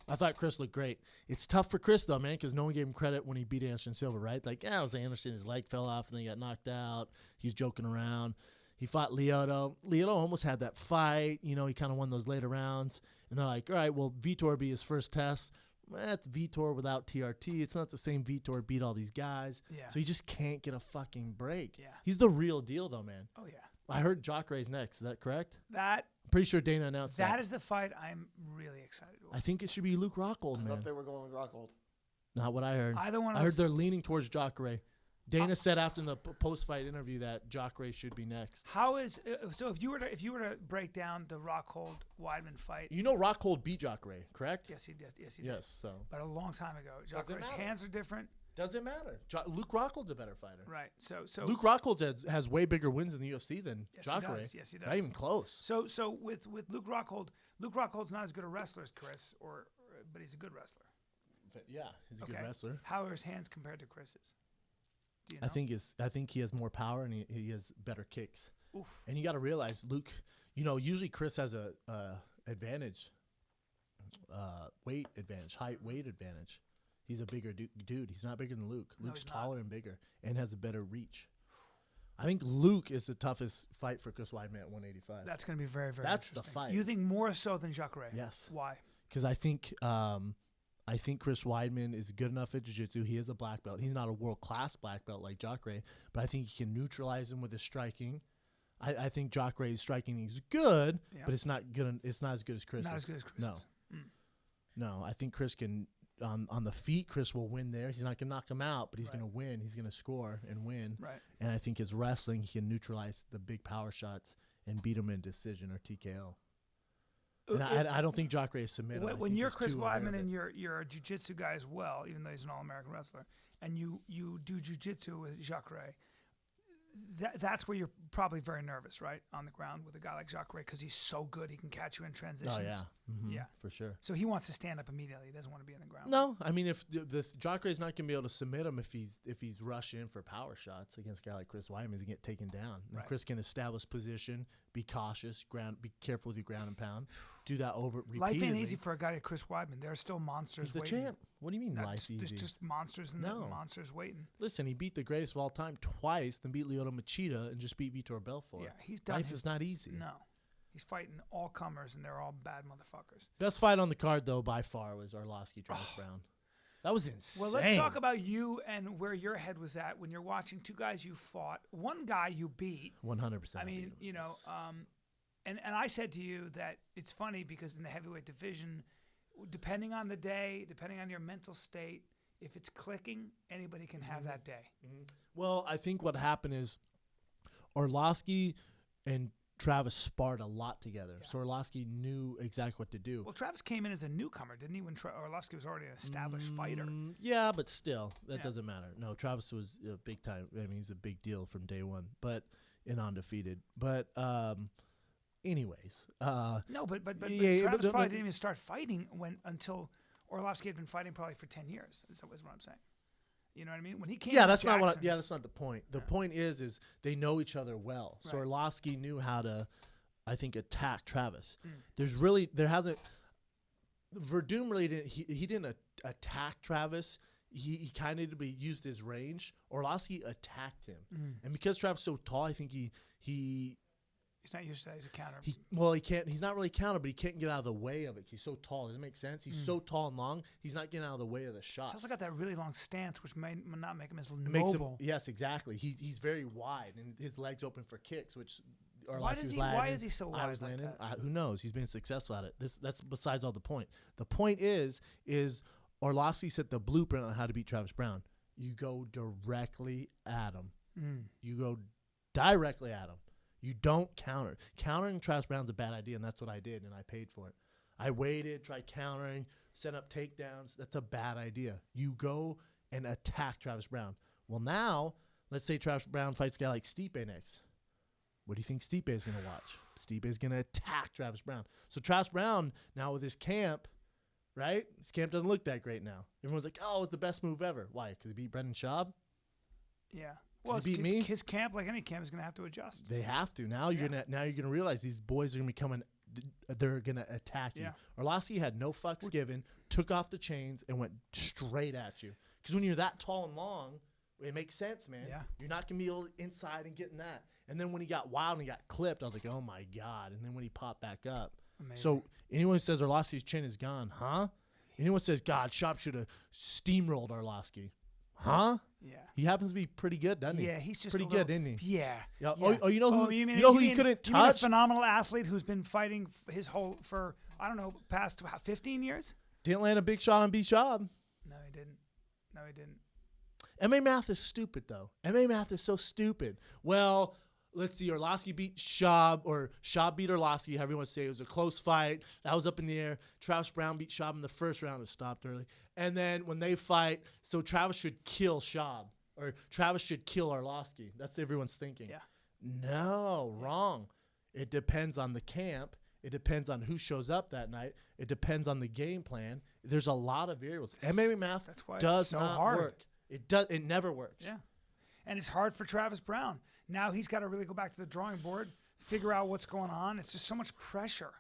I thought Chris looked great. It's tough for Chris though, man, because no one gave him credit when he beat Anderson Silva, right? Like, yeah, it was Anderson. His leg fell off and then he got knocked out. He was joking around. He fought Lyoto. Lyoto almost had that fight. He kind of won those later rounds. And they're like, all right, well, Vitor be his first test. That's Vitor without TRT. It's not the same Vitor beat all these guys. Yeah. So he just can't get a fucking break. Yeah. He's the real deal, though, man. Oh yeah. I heard Jacare's next. Is that correct? That I'm pretty sure Dana announced that. that is the fight I'm really excited I about. think it should be Luke Rockhold, I man. thought they were going with Rockhold. Not what I heard. Either one of I heard those. they're leaning towards Jacare. Dana said after the post-fight interview that Jacare should be next. How is so? If you were to break down the Rockhold Weidman fight, Rockhold beat Jacare, correct? yes, he did. Yes, he Yes. did. So But a long time ago, Doesn't Jacare's matter. hands are different, doesn't matter. Luke Rockhold's a better fighter. right? So Luke Rockhold has way bigger wins in the UFC than Yes, he Jacare. does. Yes, he Not does. even close. So with Luke Rockhold's not as good a wrestler as Chris, but he's a good wrestler. But yeah, he's a Okay. good wrestler. How are his hands compared to Chris's? Do you know? I think he has more power and he has better kicks. Oof. And you got to realize Luke. Usually Chris has a advantage weight advantage, height weight advantage. He's a bigger dude. He's not bigger than Luke. No, Luke's he's taller not. and bigger and has a better reach. I think Luke is the toughest fight for Chris Weidman at 185. That's going to be very, very That's the interesting. fight. You think more so than Jacare? Yes. Why? Because I think Chris Weidman is good enough at jiu-jitsu. He is a black belt. He's not a world-class black belt like Jacare, but I think he can neutralize him with his striking. I think Jacare's striking is good, but it's not good. It's not as good as Chris. Not as good as Chris. No. No, I think Chris can on the feet. Chris will win there. He's not gonna knock him out, but he's gonna win. He's gonna score and win. Right. And I think his wrestling, he can neutralize the big power shots and beat him in decision or TKO. And I don't think Jacare is submitted. When you're Chris Weidman and you're a jiu-jitsu guy as well, even though he's an all-American wrestler, and you do jiu-jitsu with Jacare, that's where you're probably very nervous, right, on the ground with a guy like Jacare because he's so good. He can catch you in transitions. Oh, yeah. Mm-hmm. Yeah. For sure. So he wants to stand up immediately. He doesn't want to be on the ground. No, I mean, if the Jacare's not going to be able to submit him if he's rushing in for power shots against a guy like Chris Weidman, he's going to get taken down. And Chris can establish position, be cautious, be careful with your ground and pound, do that over repeatedly. Life ain't easy for a guy like Chris Weidman. There are still monsters He's the waiting. champ. What do you mean life easy? There's just monsters and monsters waiting. Listen, he beat the greatest of all time twice, then beat Lyoto Machida and just beat Vitor Belfort. Yeah, he's done. Life is not easy. No. He's fighting all comers, and they're all bad motherfuckers. Best fight on the card, though, by far, was Arlovski Travis Brown. That was insane. Well, let's talk about you and where your head was at when you're watching two guys you fought. One guy you beat. 100%. I mean, you know, and I said to you that it's funny because in the heavyweight division, depending on the day, depending on your mental state, if it's clicking, anybody can have that day. Mm-hmm. Well, I think what happened is Arlovski and Travis sparred a lot together. Yeah. So Arlovski knew exactly what to do. Well, Travis came in as a newcomer, didn't he, when Arlovski was already an established fighter? Yeah, but still, that doesn't matter. No, Travis was a big time. I mean, he's a big deal from day one, but undefeated. But anyways. No, but Travis probably didn't even start fighting until Arlovski had been fighting probably for 10 years. That's what I'm saying. You know what I mean? When he came, that's not that's not the point. The point is they know each other well. So Arlovski knew how to, I think, attack Travis. Verdum really didn't. He didn't attack Travis. He kind of used his range. Arlovski attacked him, and because Travis is so tall, I think he's not used to that. He's a counter. He can't. He's not really counter, but he can't get out of the way of it. He's so tall. Does it make sense? He's so tall and long. He's not getting out of the way of the shot. He's also got that really long stance, which may not make him as mobile. Yes, exactly. He's very wide, and his legs open for kicks, which why is he so wide? I was landing. Who knows? He's been successful at it. That's besides all the point. The point is Arlovski set the blueprint on how to beat Travis Brown. You go directly at him. You go directly at him. You don't counter. Countering Travis Brown's a bad idea, and that's what I did, and I paid for it. I waited, tried countering, set up takedowns. That's a bad idea. You go and attack Travis Brown. Well, now, let's say Travis Brown fights a guy like Stipe next. What do you think Stipe is going to watch? Stipe is going to attack Travis Brown. So Travis Brown, now with his camp, right? His camp doesn't look that great now. Everyone's like, oh, it's the best move ever. Why? Because he beat Brendan Schaub? Yeah. Well, his camp, like any camp, is going to have to adjust. They have to. Now you're gonna realize these boys are going to be coming. They're going to attack you. Arlovski had no fucks given, took off the chains, and went straight at you. Because when you're that tall and long, it makes sense, man. Yeah. You're not going to be able to inside and get in that. And then when he got wild and he got clipped, I was like, oh, my God. And then when he popped back up. Amazing. So anyone who says Arlovski's chin is gone, huh? Anyone says, God, Schaub should have steamrolled Arlovski. Huh? Yeah. He happens to be pretty good, doesn't he? Yeah, he's just pretty good, isn't he? Yeah. Yeah. Oh, you know who? You know who he couldn't touch? You mean a phenomenal athlete who's been fighting for I don't know, past 15 years? Didn't land a big shot on B. Schaub. No, he didn't. MMA math is stupid, though. MMA math is so stupid. Well, let's see. Arlovski beat Schaub, or Schaub beat Arlovski. However you want to say it. It was a close fight. That was up in the air. Travis Brown beat Schaub in the first round. It stopped early. And then when they fight, so Travis should kill Schaub, or Travis should kill Arlovski. That's everyone's thinking. Yeah. No, wrong. It depends on the camp. It depends on who shows up that night. It depends on the game plan. There's a lot of variables. MMA math does not work. It never works. Yeah. And it's hard for Travis Brown. Now he's got to really go back to the drawing board, figure out what's going on. It's just so much pressure.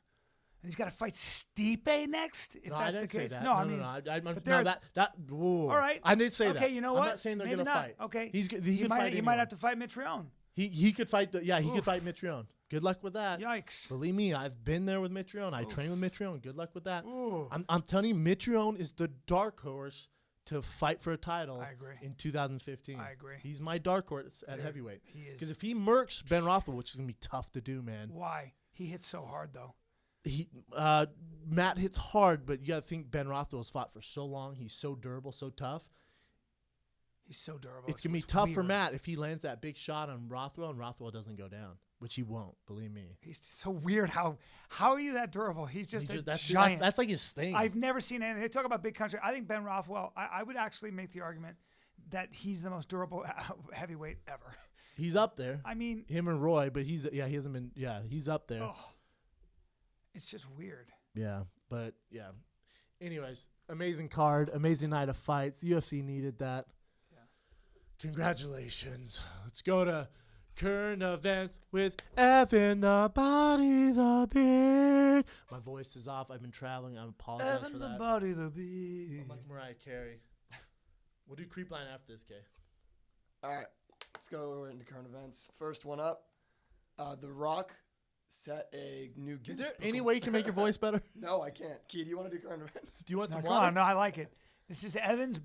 And he's got to fight Stipe next. If No, that's I didn't the case. say that. No, I mean, no, they're- that. Whoa. all right. I didn't say that. Okay, you know what? I'm not saying they're Maybe gonna not. fight. Okay. He He can might. fight. He might have to fight Mitrione. He could fight he could Oof. fight Mitrione. Good luck with that. Yikes. Believe me, I've been there with Mitrione. I train with Mitrione. Good luck with that. Ooh. I'm telling you, Mitrione is the dark horse to fight for a title I agree. in 2015. I agree. He's my dark horse at Dude, heavyweight. he is. Because if he murks Ben Rothwell, which is going to be tough to do, man. Why? He hits so hard, though. Matt hits hard, but you got to think Ben Rothwell's fought for so long. He's so durable, so tough. He's so durable. It's going to be tough for weird. Matt if he lands that big shot on Rothwell and Rothwell doesn't go down, which he won't, believe me. He's so weird. How are you that durable? He's just a giant. That's like his thing. I've never seen anything. They talk about big country. I think Ben Rothwell, I would actually make the argument that he's the most durable heavyweight ever. He's up there. I mean, Him and Roy, but he hasn't been, he's up there. oh, it's just weird. Yeah, but yeah. Anyways, amazing card, amazing night of fights. The UFC needed that. Yeah. Congratulations. Let's go to current events with Evan the Body the Beard. My voice is off. I've been traveling. I apologize for that. Body, the beast. I'm like Mariah Carey. We'll do Creep Line after this, Kay. All right, let's go into current events. First one up, The Rock set a new Is Guinness there Book any of- way you can make your voice better? No, I can't. Key, do you want to do current events? Do you want No, some come water? on. No, I like it. This is Evan's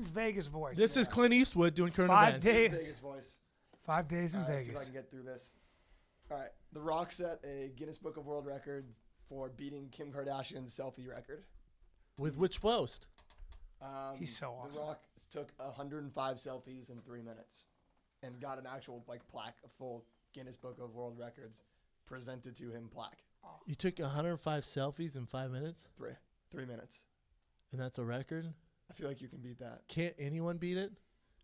Vegas voice. This is Clint Eastwood doing current 5 events. days. Vegas voice. 5 days in All right, let's see if I Vegas. can get through this. All right, The Rock set a Guinness Book of World Records for beating Kim Kardashian's selfie record. With which post? He's so awesome. The Rock took 105 selfies in 3 minutes, and got an actual plaque, a full Guinness Book of World Records presented to him plaque. You took 105 selfies in 5 minutes, 3 minutes. and that's a record? I feel like you can beat that. Can't anyone beat it?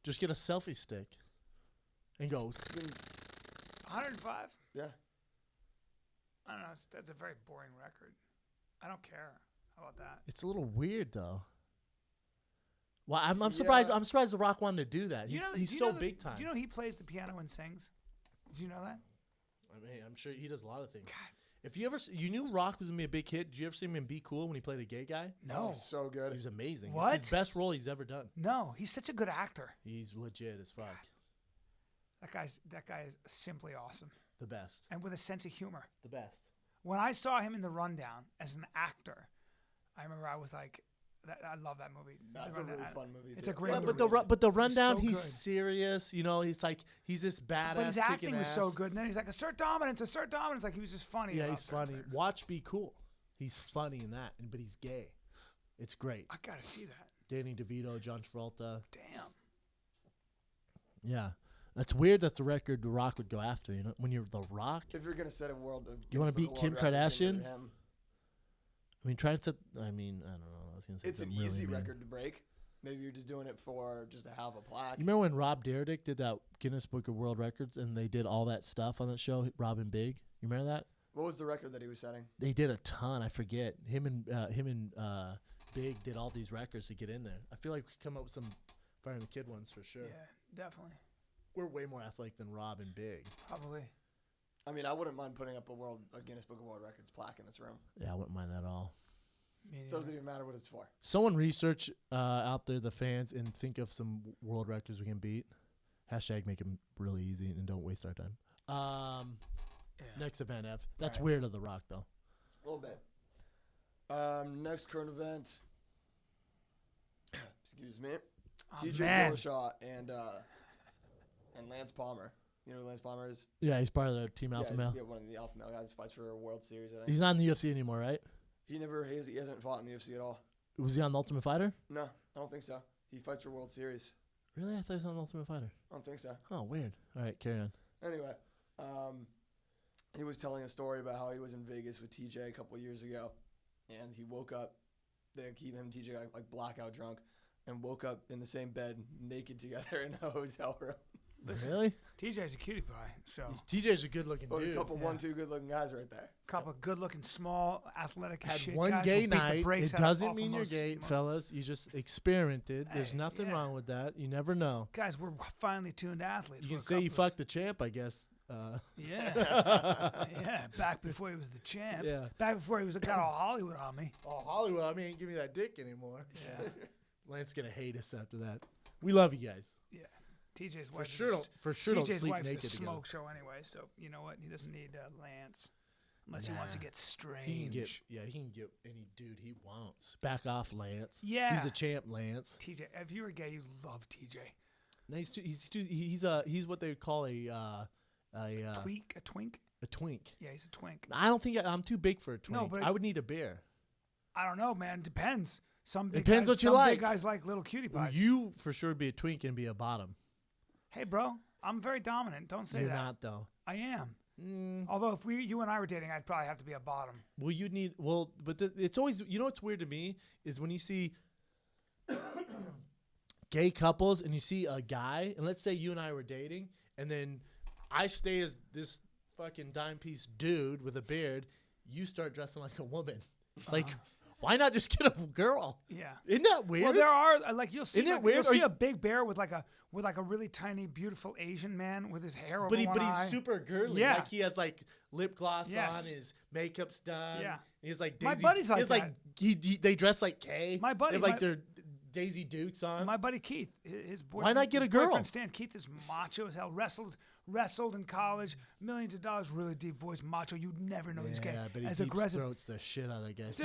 Just get a selfie stick and go. 105? Yeah. I don't know. That's a very boring record. I don't care. How about that? It's a little weird though. Well, I'm surprised. Yeah. I'm surprised The Rock wanted to do that. You know, He's do you so know that- big time. Do you know he plays the piano and sings? Did you know that? I mean, I'm sure he does a lot of things. God. If you you knew Rock was gonna be a big hit. Did you ever see him in Be Cool when he played a gay guy? No. Oh, so He good. was amazing. What? It's his best role he's ever done. No. He's such a good actor. He's legit as fuck. That guy is simply awesome. The best. And with a sense of humor. The best. When I saw him in The Rundown as an actor, I remember I was like, I love that movie. That's The a really Rundown. fun movie. It's too. a great Yeah, movie. but the rundown, so he's good. serious. You know, he's like he's this badass. But his kicking acting was so ass. good. And then he's like, assert dominance. Like he was just funny. Yeah, about he's certain funny. things. Watch Be Cool. He's funny in that, but he's gay. It's great. I got to see that. Danny DeVito, John Travolta. Damn. Yeah, that's weird. That's the record The Rock would go after. You know, when you're The Rock. If you're gonna set a world, You wanna beat Kim Kardashian? Him. I mean, try and set. I mean, I don't know. I was gonna say It's an something really easy mean. record to break. Maybe you're just doing it for just to have a plaque. You remember when Rob Dyrdek did that Guinness Book of World Records and they did all that stuff on that show, Rob and Big? You remember that? What was the record that he was setting? They did a ton. I forget. Him and Big did all these records to get in there. I feel like we could come up with some Fire the Kid ones for sure. Yeah, definitely. We're way more athletic than Rob and Big. Probably. I mean, I wouldn't mind putting up a Guinness Book of World Records plaque in this room. Yeah, I wouldn't mind that at all. Me neither. Doesn't even matter what it's for. Someone research out there, the fans, and think of some world records we can beat. Hashtag make them really easy and don't waste our time. Yeah. Next event, Ev. That's Right. weird of The Rock, though. A little bit. Next current event. Excuse me. Oh, TJ man. Dillashaw and Lance Palmer. You know who Lance Palmer is? Yeah, he's part of the Team Alpha Male. Yeah, one of the Alpha Male guys. Fights for a World Series, I think. He's not in the UFC anymore, right? He hasn't fought in the UFC at all. Was he on the Ultimate Fighter? No, I don't think so. He fights for World Series. Really? I thought he was on the Ultimate Fighter. I don't think so. Oh, weird. All right, carry on. Anyway, he was telling a story about how he was in Vegas with TJ a couple years ago, and he woke up. They keep him and TJ like blackout drunk, and woke up in the same bed naked together in a hotel room. Listen, Really? TJ's a cutie pie. So TJ's a good-looking Oh, a dude. couple Yeah. 1-2 good-looking guys right there. couple of good-looking, small, athletic as Had shit one guys gay who beat the night. brakes It out of doesn't awful mean you're most- gay, most- fellas. You just experimented. There's Hey, nothing yeah. wrong with that. You never know. Guys, we're finely tuned athletes. You We're can a say you couple of- fucked the champ, I guess. Yeah. Back before he was the champ. Yeah. Back before he got all Hollywood on me. Oh, Hollywood, I mean, ain't give me that dick anymore. Yeah. Lance gonna hate us after that. We love you guys. Yeah. TJ's For wife. sure don't TJ's sleep wife's naked a together. smoke show anyway, so you know what? He doesn't need Lance unless he wants to Nah. get He strange. can get any dude he wants. Back off, Lance. Yeah. He's the champ, Lance. TJ, if you were gay, you love TJ. No, he's what they would call a Tweak, a twink. a twink. Yeah, he's a twink. I don't think I'm too big for a twink. No, but I would need a bear. I don't know, man. Depends. Some big Depends guys, what you some like. big guys like little cutie pies. You for sure would be a twink and be a bottom. Hey, bro, I'm very dominant. Don't say You're that. not though. I am. Mm. Although if you and I were dating, I'd probably have to be a bottom. Well, but it's always, what's weird to me is when you see gay couples and you see a guy, and let's say you and I were dating, and then I stay as this fucking dime piece dude with a beard, you start dressing like a woman. It's like, why not just get a girl? Yeah. Isn't that weird? Well, there are you'll see Isn't it like, weird? you'll Or see you- a big bear with like a really tiny, beautiful Asian man with his hair over but one eye. he's super girly. Yeah. Like he has like lip gloss Yes. on, his makeup's done. Yeah. He's like My Daisy. buddy's like he's like they dress like Kay. My buddy- They have like my- their Daisy Dukes on. My buddy Keith, his boyfriend. Why not get a his girl? boyfriend Stann. Keith is macho as hell. Wrestled in college, millions of dollars, really deep voice, macho. You'd never know he's gay. Yeah, but he As deep aggressive. throats the shit out of that guy's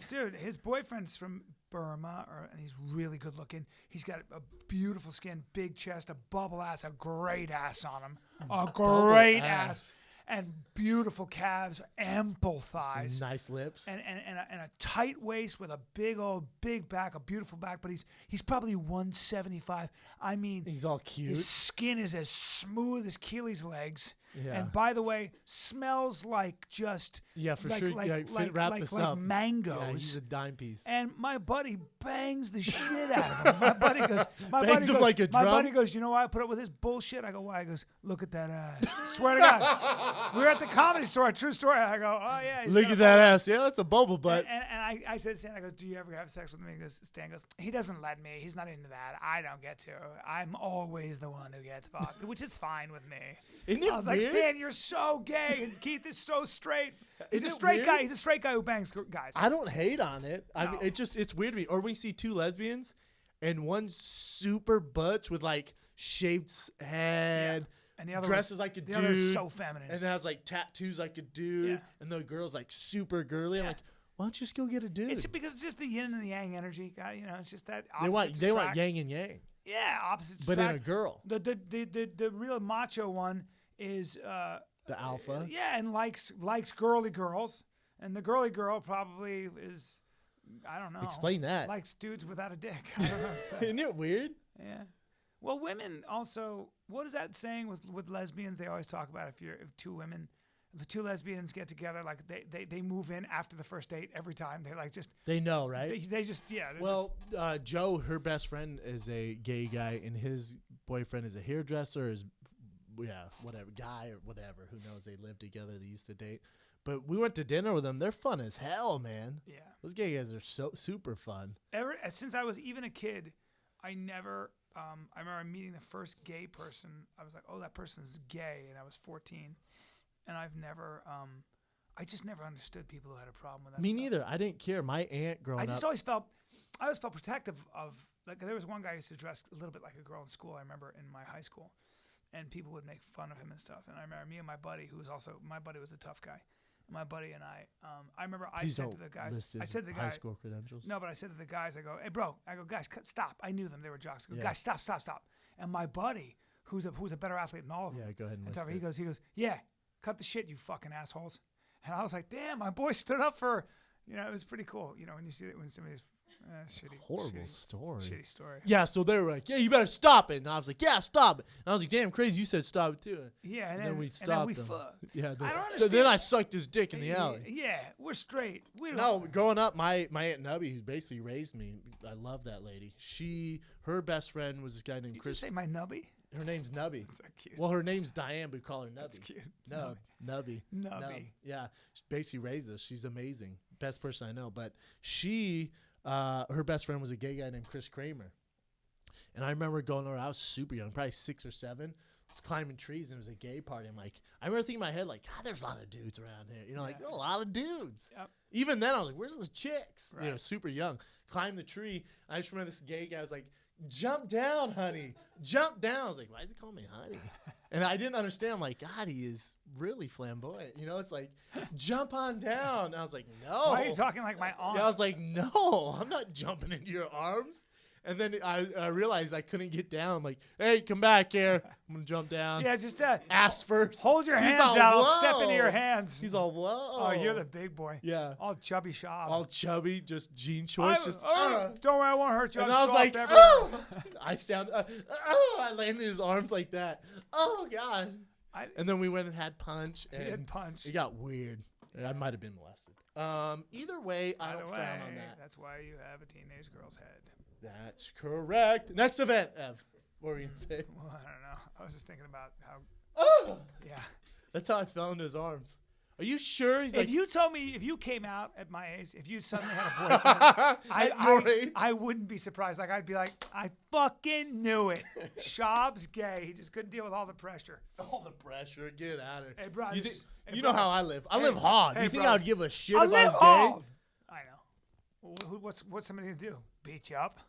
Dude, his boyfriend's from Burma, and he's really good looking. He's got a beautiful skin, big chest, a bubble ass, a great ass on him, a great ass, and beautiful calves, ample thighs, Some nice lips. and a tight waist with a big back, a beautiful back. But he's probably 175. I mean, He's all cute. his skin is as smooth as Keely's legs. Yeah. And by the way, smells like just Yeah, for like, sure. like, Yeah, like, wrap like, this like up. mangoes. Yeah, he's a dime piece. And my buddy bangs the shit out of him. My buddy goes, Bangs him like a my drum? buddy goes, you know why I put up with this bullshit? I go, why? He goes, look at that ass. Swear to God. We were at the Comedy Store, true story. I go, oh yeah. he's Look got at a that bubble. ass. Yeah, that's a bubble butt. And I said to Stan, I go, do you ever have sex with me? He goes, Stan goes, he doesn't let me. He's not into that. I don't get to. I'm always the one who gets fucked, which is fine with me. Isn't it I was like, weird? Stan, you're so gay, and Keith is so straight. He's Isn't a it straight weird? guy. He's a straight guy who bangs guys. I don't hate on it. I mean, No. it's weird to me. Or we see two lesbians and one super butch with like shaved head, And the other dresses was, like a the dude, other's so feminine. and has like tattoos like a dude, Yeah. and the girl's like super girly. I'm Yeah. like, why don't you just go get a dude? It's because it's just the yin and the yang energy, guy. You know, it's just that they want opposites attract. yang and yang, Yeah, opposites but in a attract. girl, The real macho one is the alpha. yeah, and likes girly girls, and the girly girl probably is, I don't know. Explain that. Likes dudes without a dick. I don't know. So, Isn't it weird? yeah. Well, women also. What is that saying with lesbians? They always talk about if the two lesbians get together, like they move in after the first date every time. They like just They know, right? they just yeah. they're Well, Joe, her best friend is a gay guy, and his boyfriend is a hairdresser. Whatever guy or whatever. Who knows? They live together. They used to date. But we went to dinner with them. They're fun as hell, man. yeah. Those gay guys are so super fun. Since I was even a kid, I never. I remember meeting the first gay person. I was like, oh, that person's gay, and I was 14, and I've never. I just never understood people who had a problem with that. Me stuff. neither. I didn't care. My aunt growing I just up. always felt protective of, like, there was one guy who used to dress a little bit like a girl in school. I remember in my high school, and people would make fun of him and stuff. And I remember me and my buddy, my buddy was a tough guy. My buddy and I remember I Please said don't to the guys, list his I said to the high guy, school credentials. no, but I said to the guys, I go, hey, bro, guys, stop. I knew them. They were jocks. I go, Yeah. guys, stop. And my buddy, who's a better athlete than all of them, Yeah, go ahead and list he it. goes, yeah, cut the shit, you fucking assholes. And I was like, damn, my boy stood up for, it was pretty cool. When you see it, when somebody's Horrible story. shitty story. Yeah, so they were like, yeah, you better stop it. And I was like, yeah, stop it. And I was like, damn, crazy, you said stop it too. Yeah, And then we and then we stopped them. fucked. Yeah, I don't so understand. then I sucked his dick in the alley. Yeah, we're straight. We don't. No, growing up, my Aunt Nubby, who basically raised me, I love that lady. Her best friend was this guy named Did you Chris. say my nubby? Her name's Nubby. That's so cute. Well, her name's Diane, but we call her Nubby. That's cute. No, Nubby. Nubby. Nub. Yeah, she basically raised us. She's amazing. Best person I know. But her best friend was a gay guy named Chris Kramer. And I remember going over, I was super young, probably 6 or 7. climbing trees, and it was a gay party. I'm like, I remember thinking in my head, like, God, there's a lot of dudes around here. You know, like, Yeah. a lot of dudes. Yep. Even then, I was like, where's the chicks? You know, Right. super young. Climbed the tree. I just remember this gay guy was like, jump down, honey. Jump down. I was like, why is he calling me honey? And I didn't understand. I'm like, God, he is really flamboyant. You know, it's like, jump on down. And I was like, no. Why are you talking like my aunt? Yeah, I was like, no, I'm not jumping into your arms. And then I realized I couldn't get down. I'm like, hey, come back here. I'm going to jump down. Yeah, just Ass first. hold your He's hands all, out. I'll step into "Whoa." your hands. He's all, whoa. Oh, you're the big boy. Yeah. All chubby shop. All chubby, just jean shorts. Just, Don't worry, I won't hurt you. And I'm I was soft like, everywhere. oh. I landed in his arms like that. Oh, God. And then we went and had punch. He And did punch. it got weird. I might have been molested. Either way, I By the don't way, frown on that. that's why you have a teenage girl's head. That's correct. Next event, Ev. What were you going to say? Well, I don't know. I was just thinking about how. Oh! Yeah. That's how I fell into his arms. Are you sure? He's If like, you told me, if you came out at my age, if you suddenly had a boyfriend, At your age? I wouldn't be surprised. Like I'd be like, I fucking knew it. Schaub's gay. He just couldn't deal with all the pressure. all the pressure. Get out of here. Hey, bro, You, this thi- is- hey, you bro. know how I live. I Hey, live hard. hey, You think bro. I would give a shit I if I live was gay? hard. I know. What's somebody gonna do? Beat you up?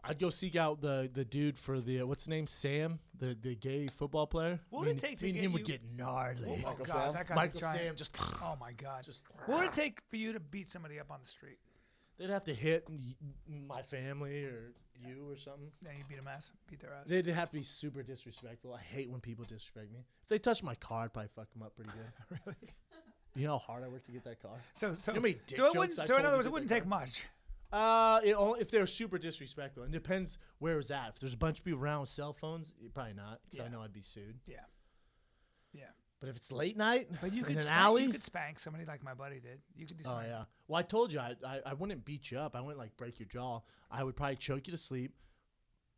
I'd go seek out the dude for the what's his name, Sam, the gay football player. What would it take to me and get him you- would get gnarly. Oh Michael God, Sam? that guy's Michael a giant. Sam just Oh my God. just What would it take for you to beat somebody up on the street? they'd have to hit my family or you or something. Then you beat their ass. They'd have to be super disrespectful. I hate when people disrespect me. If they touch my car, I'd probably fuck them up pretty good. Really? You know how hard I worked to get that car? So You know how many dick so it jokes wouldn't. I So in told other to words, it get wouldn't that take car? much. If they were super disrespectful. And depends where it was at. If there's a bunch of people around with cell phones, probably not, because I Yeah. know I'd be sued. Yeah. Yeah. But if it's late night But you in could an spank, alley, you could spank somebody like my buddy did. You could do oh something. yeah. Well, I told you I wouldn't beat you up. I wouldn't like break your jaw. I would probably choke you to sleep,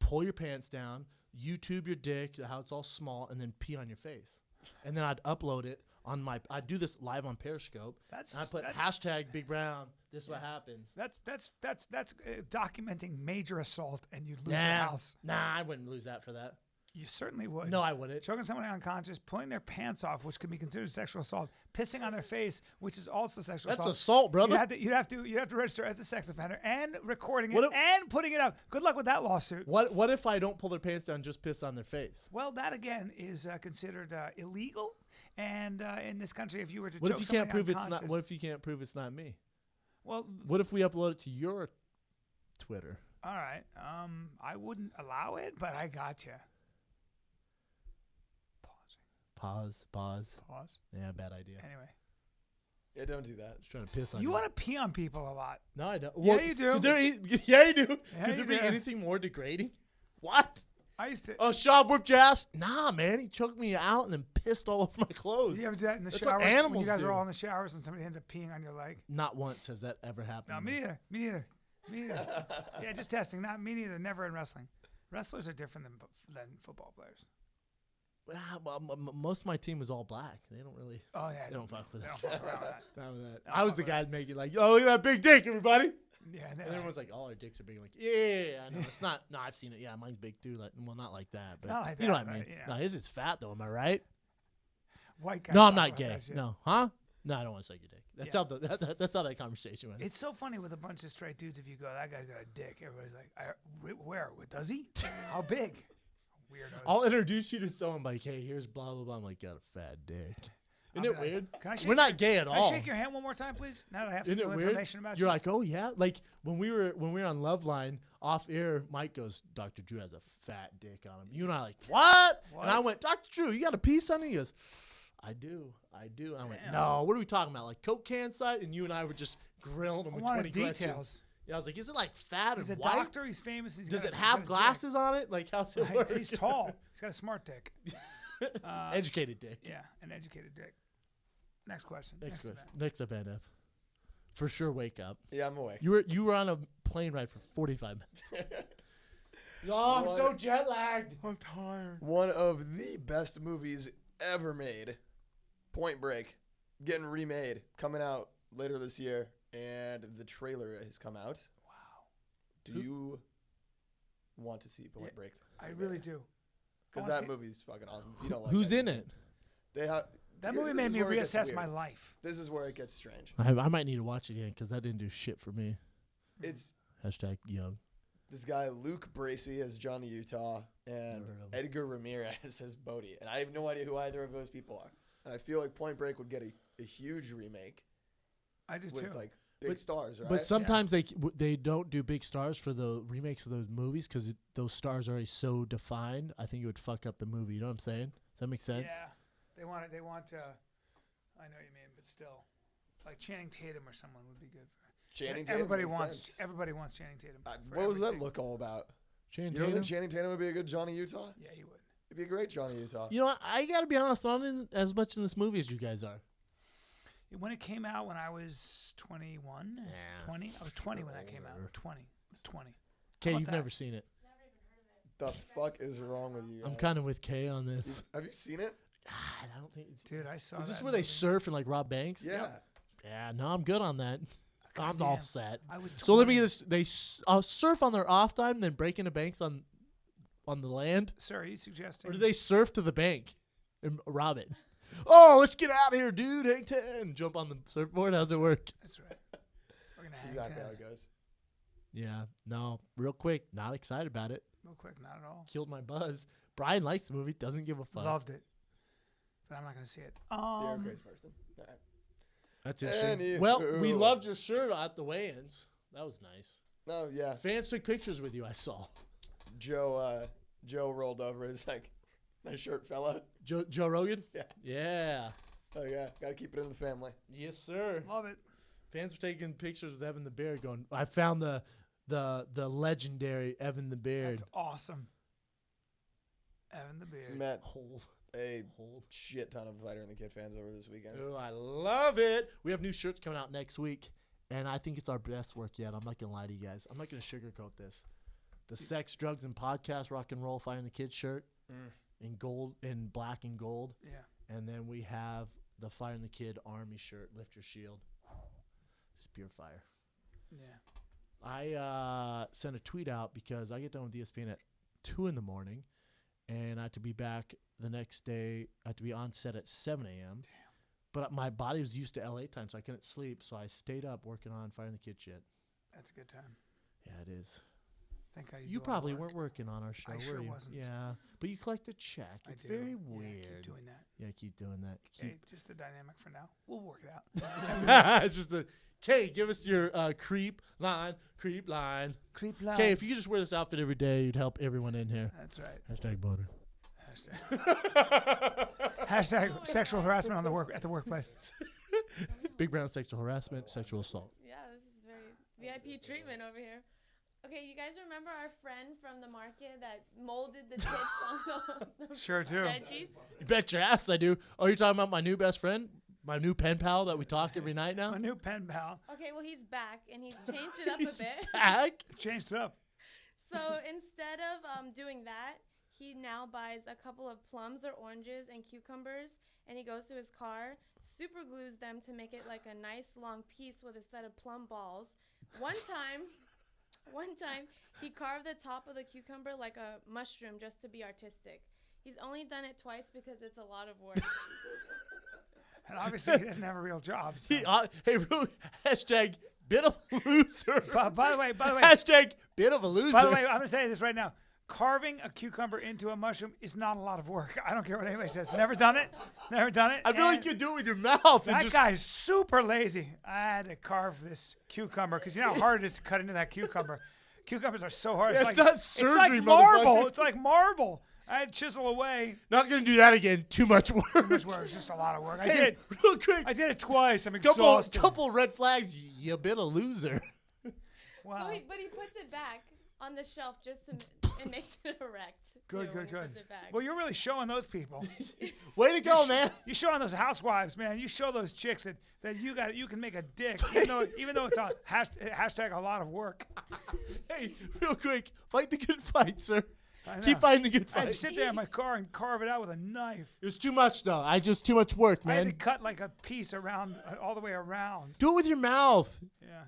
pull your pants down, YouTube your dick, how it's all small, and then pee on your face. And then I'd upload it on my. I'd do this live on Periscope. That's And I put that's, hashtag Big Brown. This is what happens. that's documenting major assault, and you'd lose your Nah, house. nah, I wouldn't lose that for that. You certainly would. No, I wouldn't. Choking somebody unconscious, pulling their pants off, which could be considered sexual assault, pissing on their face, which is also sexual That's assault. assault, brother. You'd have to register as a sex offender and recording it What if- and putting it up. Good luck with that lawsuit. What if I don't pull their pants down, just piss on their face? Well, that again is considered illegal, and in this country, if you were to What choke if you can't somebody prove it's not? unconscious- What if you can't prove it's not me? Well, What if we upload it to your Twitter? all right. I wouldn't allow it, but I got you. Pause. Pause. Yeah, bad idea. Anyway, Yeah, don't do that. Just trying to piss on you want to pee on people a lot. No, I don't. Yeah, you do. Could there, yeah, you do. Yeah, Could there you be do. anything more degrading? What? I used to. Oh, Schaub whipped your ass? Nah, man. He choked me out and then pissed all over my clothes. Did you ever do that in the That's what showers when animals you guys do. are all in the showers and somebody ends up peeing on your leg? Not once has that ever happened. No, to me neither. Me neither. Me neither. Yeah, just testing. Not me neither. Never in wrestling. Wrestlers are different than football players. Ah, well, most of my team was all black. They don't really. Oh yeah, They don't fuck with they that. don't fuck around with that. Not with that. don't I was fuck the with guy making like, oh, look at that big dick, everybody. Yeah, And everyone's like, all our dicks are big. Like, yeah, I know. It's not. No, I've seen it. Yeah, mine's big too. Like, well, not like that, but Not like you know that, what I mean. right, yeah. No, his is fat though. Am I right? white guys. No, I'm talk not about gay. that shit. No, huh? No, I don't want to suck your dick. That's Yeah. how that's how that conversation went. It's so funny with a bunch of straight dudes. If you go, that guy's got a dick. Everybody's like, where? Does he? How big? Weirdos. I'll introduce you to someone like, hey, here's blah blah blah. I'm like, got a fat dick. I'll Isn't be it like, weird? Can I shake We're not gay at Can all. I shake your hand one more time, please? Now that I have some Isn't it new weird? information about You're you. like, oh yeah. Like when we were on Loveline off air, Mike goes, Dr. Drew has a fat dick on him. You and I like, what? What? And I went, Dr. Drew, you got a piece on it? He goes, I do. And I went, Damn. no. What are we talking about? Like Coke can size? And you and I were just grilling him I with wanted 20 questions. details. Yeah, I was like, is it like fat He's a and white? doctor. He's famous. He's Does got it a have dick. glasses on it? Like how's it Right, work? He's tall. He's got a smart dick. Educated dick. Yeah, an educated dick. Next question. Next question. event. Next event, F. For sure, wake up. Yeah, I'm awake. You were on a plane ride for 45 minutes. Oh, I'm so What? jet lagged. I'm tired. One of the best movies ever made, Point Break, getting remade, coming out later this year, and the trailer has come out. Wow. Do you want to see Point Break? I really do. Because wanna that see it. movie's fucking awesome. If you don't like Who's that in movie. it? They have. That movie this made is me where it gets reassess my weird. life. This is where it gets strange. I might need to watch it again because that didn't do shit for me. It's #young. this guy Luke Bracey as Johnny Utah and Never heard of him. Edgar Ramirez as Bodhi, and I have no idea who either of those people are. And I feel like Point Break would get a huge remake I do too. with like big stars, right? But sometimes they don't do big stars for the remakes of those movies because those stars are already so defined. I think it would fuck up the movie. You know what I'm saying? Does that make sense? Yeah, they want. I know what you mean, but still, like Channing Tatum or someone would be good. Channing Tatum Everybody makes wants. sense. Everybody wants Channing Tatum. for What was that everything. look all about? Channing You don't Tatum? think Channing Tatum would be a good Johnny Utah? Yeah, he would. He'd be a great Johnny Utah. You know what? I got to be honest. I'm not in as much in this movie as you guys are. When it came out, when I was 21, Yeah. 20, I was 20 when that came out. Older. 20. I was 20. Kay, about you've that? never seen it. The fuck is wrong with you? I'm guys? kind of with Kay on this. Have you seen it? I don't think. Dude, I saw Is this that where they movie. surf and like rob banks? Yeah. Yeah, no, I'm good on that. I'm all Goddamn. set. I was 20. So let me get this: they surf on their off time, then break into banks on the land, Sir, are you suggesting? or do they surf to the bank and rob it? Oh, let's get out of here, dude! Hang 10, jump on the surfboard. How's it work? That's right. We're gonna That's hang exactly 10. how it goes. Yeah, no, real quick, not excited about it. Real quick, not at all. Killed my buzz. Bryan likes the movie, doesn't give a fuck. Loved it, but I'm not gonna see it. You're a crazy person. All right. That's interesting. Anywho. Well, we loved your shirt at the weigh-ins. That was nice. No, yeah. Fans took pictures with you. I saw. Joe rolled over his like, nice shirt, fella. Joe Rogan. Yeah. Yeah. Oh yeah, gotta keep it in the family. Yes, sir. Love it. Fans were taking pictures with Evan the Beard. Going, I found the legendary Evan the Beard. That's awesome. Evan the Beard. Met Hold. a shit ton of Fighter and the Kid fans over this weekend. Oh, I love it. We have new shirts coming out next week, and I think it's our best work yet. I'm not gonna lie to you guys. I'm not gonna sugarcoat this. The sex, drugs, and podcast rock and roll Fire and the Kid shirt in gold, in black and gold, Yeah. and then we have the Fire and the Kid Army shirt. Lift your shield. Just pure fire. Yeah. I sent a tweet out because I get done with ESPN at 2 in the morning, and I had to be back the next day. I had to be on set at 7 a.m. Damn. But my body was used to LA time, so I couldn't sleep. So I stayed up working on Fire and the Kid shit. That's a good time. Yeah, it is. Thank God You do all the probably work. weren't working on our show, I were sure you? wasn't. Yeah, but you collect a check. I It's do. very Yeah, weird. keep doing that. Yeah, keep doing that. Okay, just the dynamic for now. We'll work it out. It's just the Kay, give us your creep line. Creep line. Okay, if you could just wear this outfit every day, you'd help everyone in here. That's right. Hashtag butter. Hashtag sexual harassment on at the workplace. Big Brown sexual harassment, sexual assault. Yeah, this is very VIP treatment over here. Okay, you guys remember our friend from the market that molded the tits on the Sure do. veggies? You bet your ass I do. Oh, you're talking about my new best friend? My new pen pal that we talk every night now? My new pen pal. Okay, well, he's back, and he's changed it up He's a bit. back. Changed it up. So instead of doing that, he now buys a couple of plums or oranges and cucumbers, and he goes to his car, super glues them to make it like a nice long piece with a set of plum balls. One time, he carved the top of the cucumber like a mushroom just to be artistic. He's only done it twice because it's a lot of work. And obviously he doesn't have a real job. So. Hey, hashtag bit of a loser. By the way, Hashtag bit of a loser. I'm going to say this right now. Carving a cucumber into a mushroom is not a lot of work. I don't care what anybody says. Never done it. Never done it. I feel like And you do it with your mouth. that guy's super lazy. I had to carve this cucumber because you know how hard it is to cut into that cucumber. Cucumbers are so hard. Yeah, it's not surgery, it's like marble. motherfucker. It's like marble. I had to chisel away. Not going to do that again. Too much work. Too much work. It's just a lot of work. Hey, real quick. I did it twice. I'm exhausted. Couple red flags. You bit a loser. Wow. But he puts it back on the shelf just to it makes it erect. Good, too, when good, he good. puts it back. Well, you're really showing those people. Way to go, man. You showing those housewives, man. You show those chicks that you can make a dick, even though it's a hashtag a lot of work. Hey, real quick. Fight the good fight, sir. I know. Keep fighting the good I had to fight. sit there in my car and carve it out with a knife. It was too much, though. Too much work, I had to man. cut like a piece around, all the way around. Do it with your mouth. Yeah.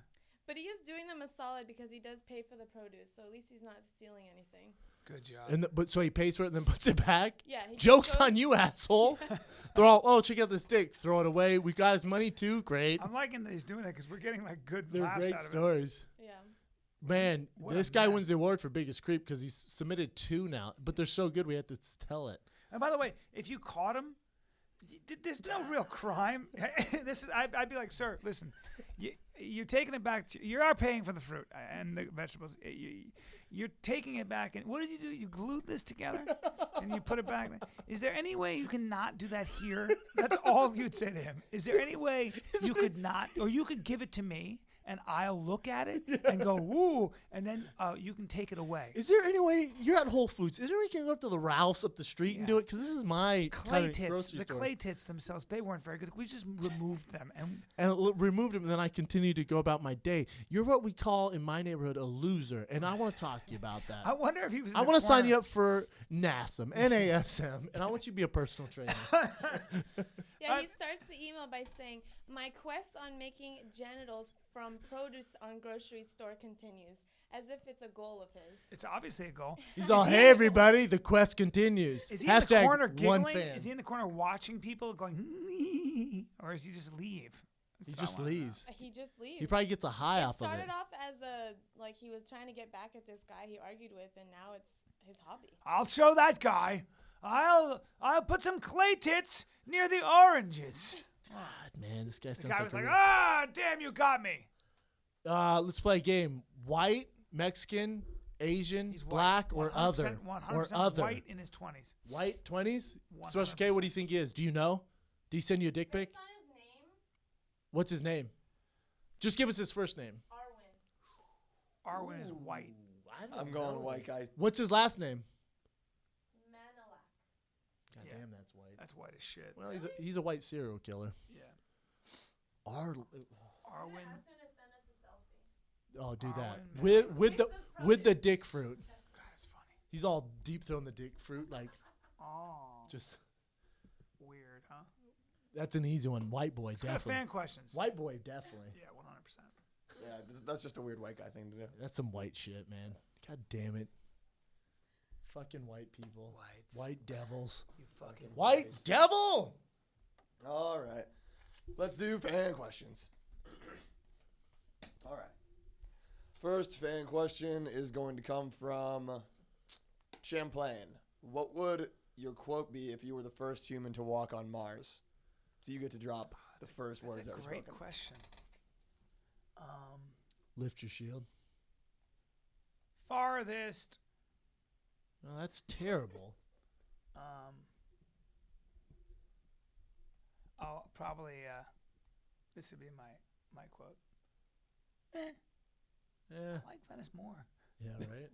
But he is doing them a solid because he does pay for the produce, so at least he's not stealing anything. Good job. And but so he pays for it and then puts it back. Yeah. He Joke's goes- on you, asshole. They're all, oh, check out this dick. Throw it away. We got his money too. Great. I'm liking that he's doing it because we're getting like good They're laughs great out of it. stories. Yeah. Man, What this a guy mess. wins the award for biggest creep because he's submitted 2 now. But they're so good, we have to tell it. And by the way, if you caught him, there's no real crime. I'd be like, sir, listen, you're taking it back. You are paying for the fruit and the vegetables. You're taking it back. And what did you do? You glued this together and you put it back. Is there any way you can not do that here? That's all you'd say to him. Is there any way you could not, or you could give it to me and I'll look at it and go, woo, and then you can take it away. Is there any way, you're at Whole Foods, is there any way you can go up to the Ralph's up the street and Yeah. do it? Because this is my Clay kind of tits, grocery the store. clay tits themselves, they weren't very good. We just removed them. And Removed him, and then I continued to go about my day. You're what we call in my neighborhood a loser, and I want to talk to you about that. I wonder if he was. I want to sign you up for NASM, NASM, and I want you to be a personal trainer. Yeah, he starts the email by saying, "My quest on making genitals from produce on grocery store continues," as if it's a goal of his. It's obviously a goal. He's all, hey, everybody, the quest continues. Is he in the Hashtag corner one giggling? fan. Is he in the corner watching people going, or does he just leave? He That's what I just wanna know. leaves. He just leaves. He probably gets a high It off of it. started off as like he was trying to get back at this guy he argued with, and now it's his hobby. I'll show that guy. I'll put some clay tits near the oranges. God, man, this guy The sounds guy like was a like, real- ah, damn, you got me. Let's play a game. White, Mexican, Asian, He's white. black, or 100%, other. 100% Or other. white in his 20s. White, 20s? Special K, 100%. what do you think he is? Do you know? Did he send you a dick pic? Based on his name, What's his name? Just give us his first name. Arwen Arwen is white. I'm going white guy. What's his last name? Manilak. God Yeah. damn, that's white. That's white as shit. Well, he's a white serial killer. Yeah. Arwen. Arwen. As soon as send us a selfie. Oh, do that Arwen. with the dick fruit. God, it's funny. He's all deep throwing the dick fruit, like Oh, just. weird, huh? That's an easy one. White boy, Let's go to definitely. fan questions. White boy, definitely. Yeah, 100%. Yeah, that's just a weird white guy thing to do. That's some white shit, man. God damn it. Fucking white people. Whites. White devils. You fucking White devil! All right. Let's do fan questions. All right. First fan question is going to come from Champlain. What would your quote be if you were the first human to walk on Mars? So you get to drop the first words That's that a were great spoken. question. Lift your shield. Farthest. Oh, that's terrible. Oh, probably. This would be my quote. Yeah. I like Venice more. Yeah, right?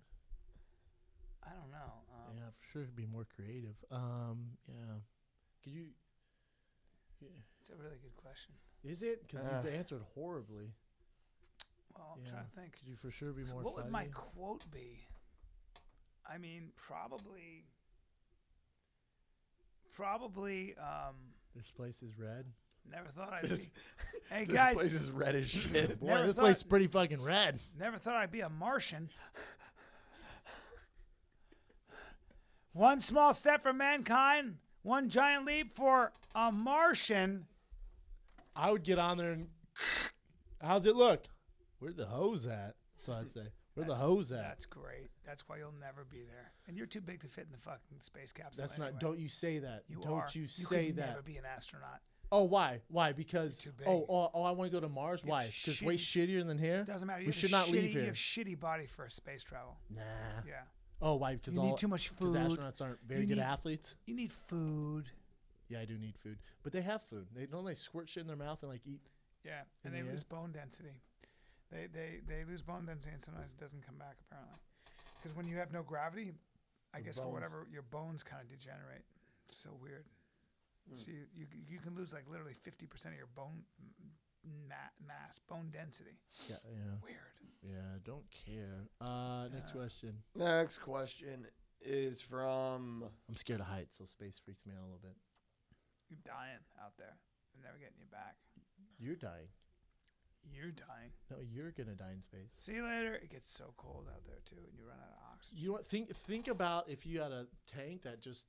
I don't know. Yeah, for sure it'd be more creative. Yeah. Could you... It's a really good question. Is it? Because you've answered horribly. Well, I'm Yeah. trying to think. Could you for sure be more What would my funny? quote be? I mean, probably. This place is red. Never thought I'd be. This- Hey This guys, place is red as shit. Boy, Never this thought- place is pretty fucking red. never thought I'd be a Martian. One small step for mankind, one giant leap for a Martian. I would get on there and... How's it look? Where'd the hose at? That's what I'd say. Where'd the hose at? That's great. That's why you'll never be there. And you're too big to fit in the fucking space capsule. That's anyway. not... Don't you say that. You Don't are. you You say could that. never be an astronaut. Oh, why? Why? Because... You're too big. Oh, I want to go to Mars? You have Why? Because way shitty- shittier than here? Doesn't matter. You We have should a not shitty, leave You here. have shitty body for space travel. Nah. Yeah. Oh, why? Because You need too much Because food. astronauts aren't very You good need- athletes? You need food. Yeah, I do need food. But they have food. They don't like squirt shit in their mouth and like eat. Yeah, and In they the lose air? bone density. They lose bone density, and sometimes it doesn't come back apparently. Because when you have no gravity, I Your guess for bones. whatever, your bones kind of degenerate. It's so weird. So you can lose like literally 50% of your bone mass, bone density. Yeah, Weird. yeah. Don't care. Next Yeah. question. Next question is from... I'm scared of heights, so space freaks me out a little bit. You're dying out there. They're never getting you back. You're dying. You're dying. No, you're gonna die in space. See you later. It gets so cold out there too, and you run out of oxygen. You know what? Think about if you had a tank that just,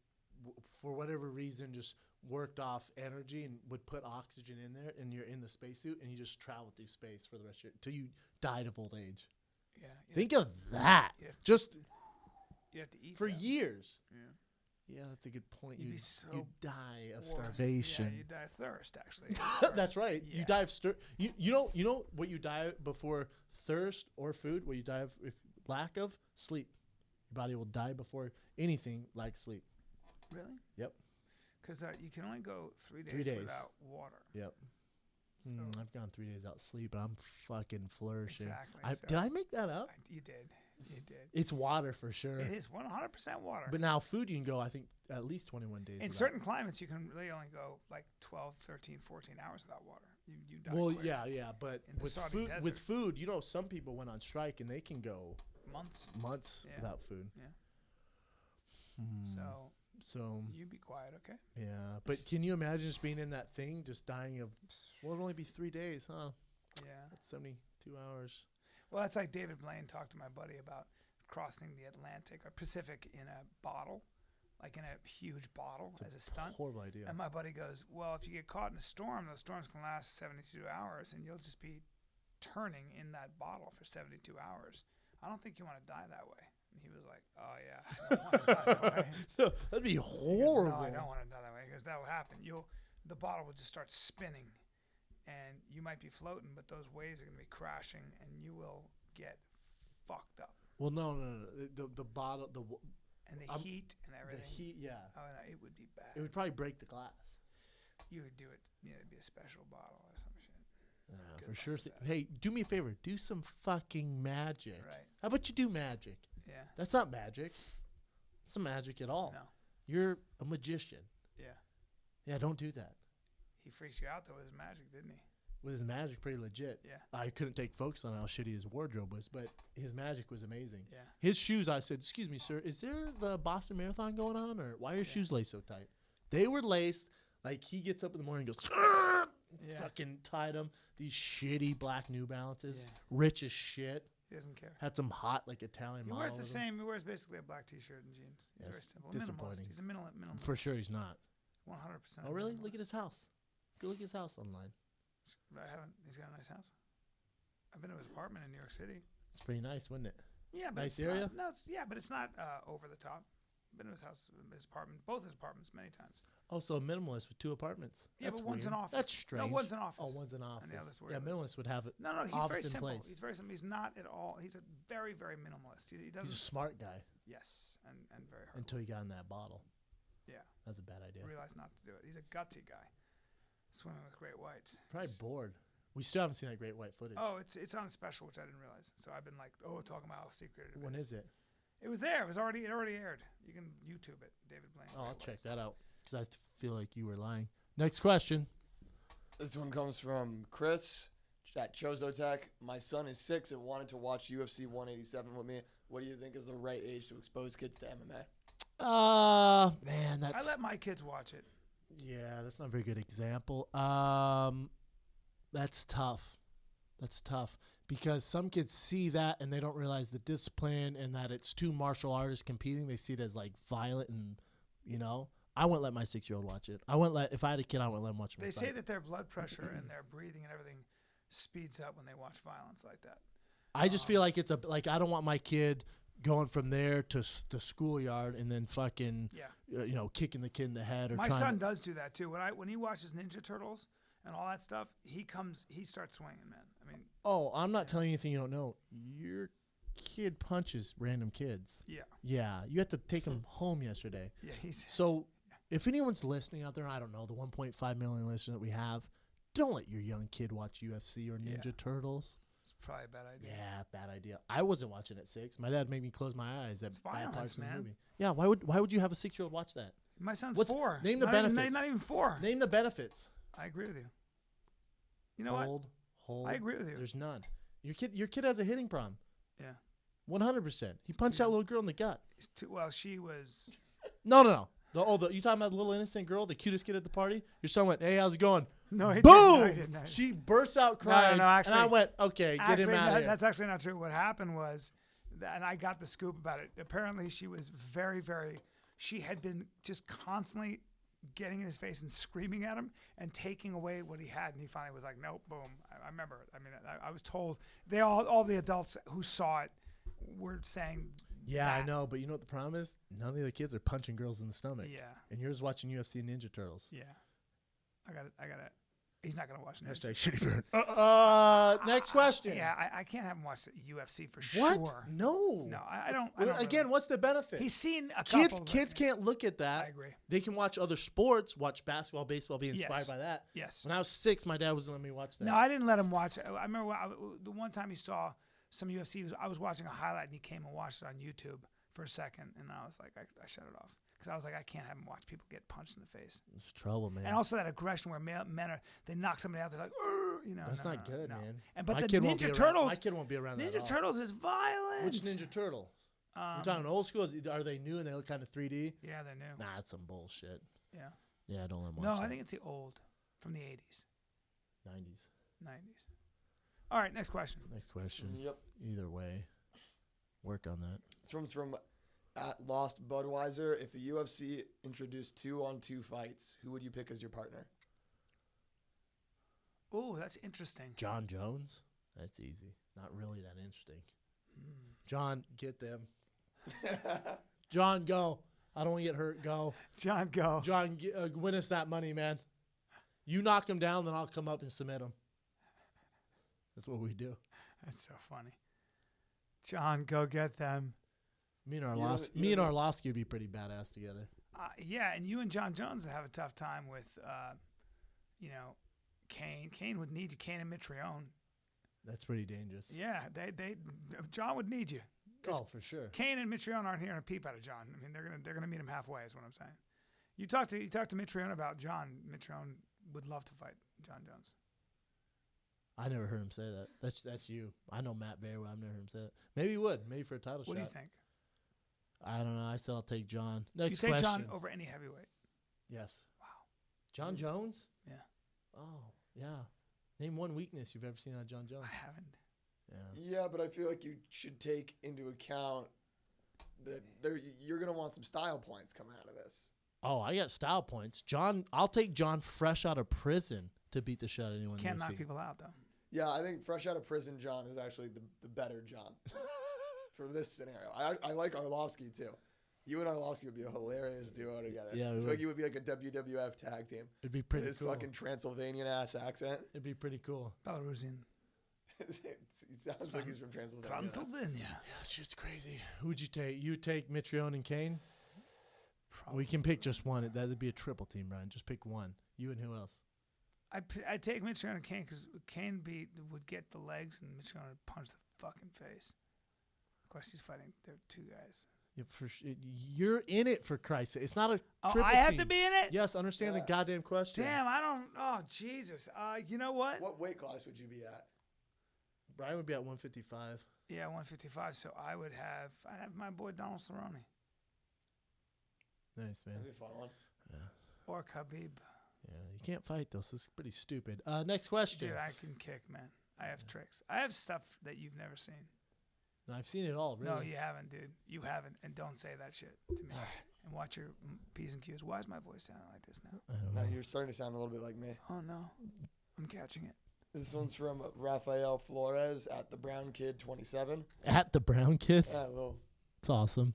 for whatever reason, just worked off energy and would put oxygen in there, and you're in the spacesuit, and you just travel through space for the rest of your till you died of old age. Yeah. Think of that. Just You have to eat for them. years. Yeah. Yeah, that's a good point. You'd You be so you die of bored. starvation. Yeah, you die of thirst, actually. That's right. Yeah. You die of you know what you die before thirst or food? What you die of if lack of sleep. Your body will die before anything like sleep. Really? Yep. Because you can only go 3 days, 3 days. without water. Yep. So- I've gone 3 days without sleep, but I'm fucking flourishing. Exactly. So Did I make that up? You did. You did. It's water for sure. It is 100% water. But now food you can go, I think, at least 21 days. in without. certain climates, you can really only go like 12, 13, 14 hours without water. You die Well, quick. yeah, but In the with Saudi food, desert. some people went on strike and they can go Months. months Yeah. without food. Yeah. Hmm. So you be quiet, okay? Yeah, but can you imagine just being in that thing, just dying of? Well, it'll only be 3 days, huh? Yeah. That's 72 hours. Well, it's like David Blaine talked to my buddy about crossing the Atlantic or Pacific in a bottle, like in a huge bottle as a stunt. Horrible idea. And my buddy goes, well, if you get caught in a storm, those storms can last 72 hours, and you'll just be turning in that bottle for 72 hours. I don't think you want to die that way. And he was like, oh, yeah, I don't want to die that way. No, that'd be He goes, horrible. no, I don't want to die that way. Because that will happen. The bottle will just start spinning, and you might be floating, but those waves are going to be crashing, and you will get fucked up. Well, no. The bottle, And the heat and everything. the heat, yeah. Oh, no, it would be bad. It would probably break the glass. You would do it. It'd be a special bottle or some shit. Good For luck sure. with that. Hey, do me a favor. Do some fucking magic. Right. How about you do magic? Yeah. That's not magic. It's not magic at all. No. You're a magician. Yeah. Yeah, don't do that. He freaked you out though with his magic, didn't he? With his magic, pretty legit. Yeah. I couldn't take focus on how shitty his wardrobe was, but his magic was amazing. Yeah. His shoes, I said, excuse me, sir, is there the Boston Marathon going on, or why are your Yeah. shoes laced so tight? They were laced. Like, he gets up in the morning and goes, Yeah. fucking tied them. These shitty black New Balances. Yeah. Rich as shit. He doesn't care. Had some hot, like, Italian He model. wears the with him. same. He wears basically a black T-shirt and jeans. He's Yes, very simple. A minimalist. disappointing. He's a minimalist. For sure he's not. 100%. Oh, really? Look at his house. Go look at his house online. I haven't. He's got a nice house. I've been to his apartment in New York City. It's pretty nice, wouldn't it? Yeah, but Nice it's area? Not, no, it's but it's not over the top. Been to his house, his apartment, both his apartments, many times. Also, a minimalist with 2 apartments. Yeah, That's but one's an weird. office. That's strange. No, one's an office. Oh, one's an office. And the other's where Yeah, he lives. minimalist would have it. No, he's office very in simple. place. He's very simple. He's not at all. He's a very, very minimalist. He doesn't. He's a smart guy Yes, and very hard. until he got in that bottle. Yeah, That's a bad idea. realized not to do it. He's a gutsy guy. Swimming with great whites. Probably He's- bored. We still haven't seen that great white footage. Oh, it's on a special, which I didn't realize. So I've been like, talking about how secret it is. When is it? It was there. It already aired. You can YouTube it. David Blaine. Oh, I'll Great check Whites. that out because I feel like you were lying. Next question. This one comes from Chris at Chozotech. My son is 6 and wanted to watch UFC 187 with me. What do you think is the right age to expose kids to MMA? Man, I that's let my kids watch it. yeah, that's not a very good example. That's tough. That's tough because some kids see that and they don't realize the discipline and that it's 2 martial artists competing. They see it as like violent and I wouldn't let my 6-year-old watch it. If I had a kid, I wouldn't let him watch it. They say that their blood pressure and their breathing and everything speeds up when they watch violence like that. I just feel like I don't want my kid going from there to the schoolyard and then fucking Yeah. kicking the kid in the head or My trying son to, does do that too. When he watches Ninja Turtles and all that stuff, he starts swinging, man. I mean, Oh, I'm not telling you anything you don't know. Your kid punches random kids. yeah, Yeah, you had to take him home yesterday. yeah, he's So if anyone's listening out there, I don't know, the 1.5 million listeners that we have, don't let your young kid watch UFC or Ninja Yeah. Turtles. it's probably a bad idea. Yeah, bad idea. I wasn't watching at 6. My dad made me close my eyes at It's bad violence, parts in the man. movie. Yeah, why would you have a 6-year-old watch that? My son's What's- 4. name the Not even- benefits. not even 4. Name the benefits. I agree with you. You know what? Hold. I agree with you. There's none. Your kid has a hitting problem. Yeah. 100%. He punched that little girl in the gut. Well, she was. No. You talking about the little innocent girl, the cutest kid at the party? Your son went, hey, how's it going? No, he Boom! didn't. No, he didn't. No, he She bursts out crying. actually- and I went, okay, get him out of here. That's actually not true. What happened was, and I got the scoop about it. Apparently, she was very, very. She had been just constantly getting in his face and screaming at him and taking away what he had, and he finally was like, "Nope, boom." I remember it. I mean, I was told all the adults who saw it were saying. Yeah, that. I know, but you know what the problem is? None of the other kids are punching girls in the stomach. Yeah. And yours watching UFC Ninja Turtles. Yeah. I got it. He's not gonna watch it. Hashtag shitty burn. Next question. Yeah, I can't have him watch the UFC for What? sure. No. No, I don't. Well, again, what's the benefit? He's seen a couple. Kids can't look at that. I agree. They can watch other sports, watch basketball, baseball, be inspired Yes. by that. Yes. When I was 6, my dad wasn't letting me watch that. No, I didn't let him watch it. I remember the one time he saw some UFC. I was watching a highlight, and he came and watched it on YouTube for a second, and I was like, I shut it off. Because I was like, I can't have him watch people get punched in the face. It's trouble, man. And also that aggression where men they knock somebody out, they're like, you know. That's no, not good, no. man. And but My the kid won't be Ninja around- Turtles. My kid won't be around that at Ninja all. Turtles is violent. Which Ninja Turtle? We're talking old school. Are they new and they look kind of 3D? Yeah, they're new. Nah, that's some bullshit. Yeah. Yeah, I don't let them watch No, that. I think it's the old from the 80s, 90s. 90s. All right, next question. Next question. Yep. Either way, work on that. This from at Lost Budweiser. If the UFC introduced 2-on-2 fights, who would you pick as your partner? Oh, that's interesting. John Jones? That's easy. Not really that interesting. John, get them. John, go. I don't want to get hurt. Go. John, go. John, win us that money, man. You knock him down, then I'll come up and submit him. That's what we do. That's so funny. John, go get them. Me and Arlovsky would be pretty badass together. Yeah, and you and John Jones have a tough time with, Cain. Cain would need you. Cain and Mitrione. That's pretty dangerous. Yeah, John would need you. Oh, for sure. Cain and Mitrione aren't hearing a peep out of John. I mean, they're gonna meet him halfway. Is what I'm saying. You talk to Mitrione about John. Mitrione would love to fight John Jones. I never heard him say that. That's you. I know Matt very well. I've never heard him say that. Maybe he would. Maybe for a title shot. What do you think? I don't know. I said I'll take John. Next you take question. John over any heavyweight. Yes. Wow. John Jones? Yeah. Oh, yeah. Name one weakness you've ever seen on John Jones. I haven't. Yeah. Yeah, but I feel like you should take into account that you're going to want some style points coming out of this. Oh, I got style points. I'll take John fresh out of prison to beat the shit out of anyone. Can't in the knock UFC. people out though. Yeah, I think fresh out of prison John is actually the better John for this scenario. I like Arlovsky too. You and Arlovsky would be a hilarious duo together. Yeah, I feel like you would be like a WWF tag team. It'd be pretty His cool. fucking Transylvanian ass accent. It'd be pretty cool. Belarusian. He sounds like he's from Transylvania. Transylvania. That's just crazy. Who'd you take? You take Mitrione and Cain? Probably. We can pick just one. That'd be a triple team, Brian. Just pick one. You and who else? I'd take Mitrione and Cain because Cain would get the legs and Mitrione would punch the fucking face. Of course, he's fighting. They're two guys. Yeah, you're in it, for Christ's sake. It's not a triple I have team. to be in it? Yes, understand the goddamn question. Damn, I don't. Oh, Jesus. You know what? What weight class would you be at? Brian would be at 155. Yeah, 155. So I'd have my boy Donald Cerrone Nice, man. That'd be a fun one. Yeah. or Khabib. Yeah, you can't fight those. This is pretty stupid. Next question. Dude, I can kick, man. I have tricks. I have stuff that you've never seen. No, I've seen it all, really. No, you haven't, dude. You haven't. And don't say that shit to me. And watch your P's and Q's. Why is my voice sounding like this now? I don't Now know. you're starting to sound a little bit like me. Oh, no. I'm catching it. This one's from Rafael Flores at the Brown Kid 27. At the Brown Kid. Well, It's awesome.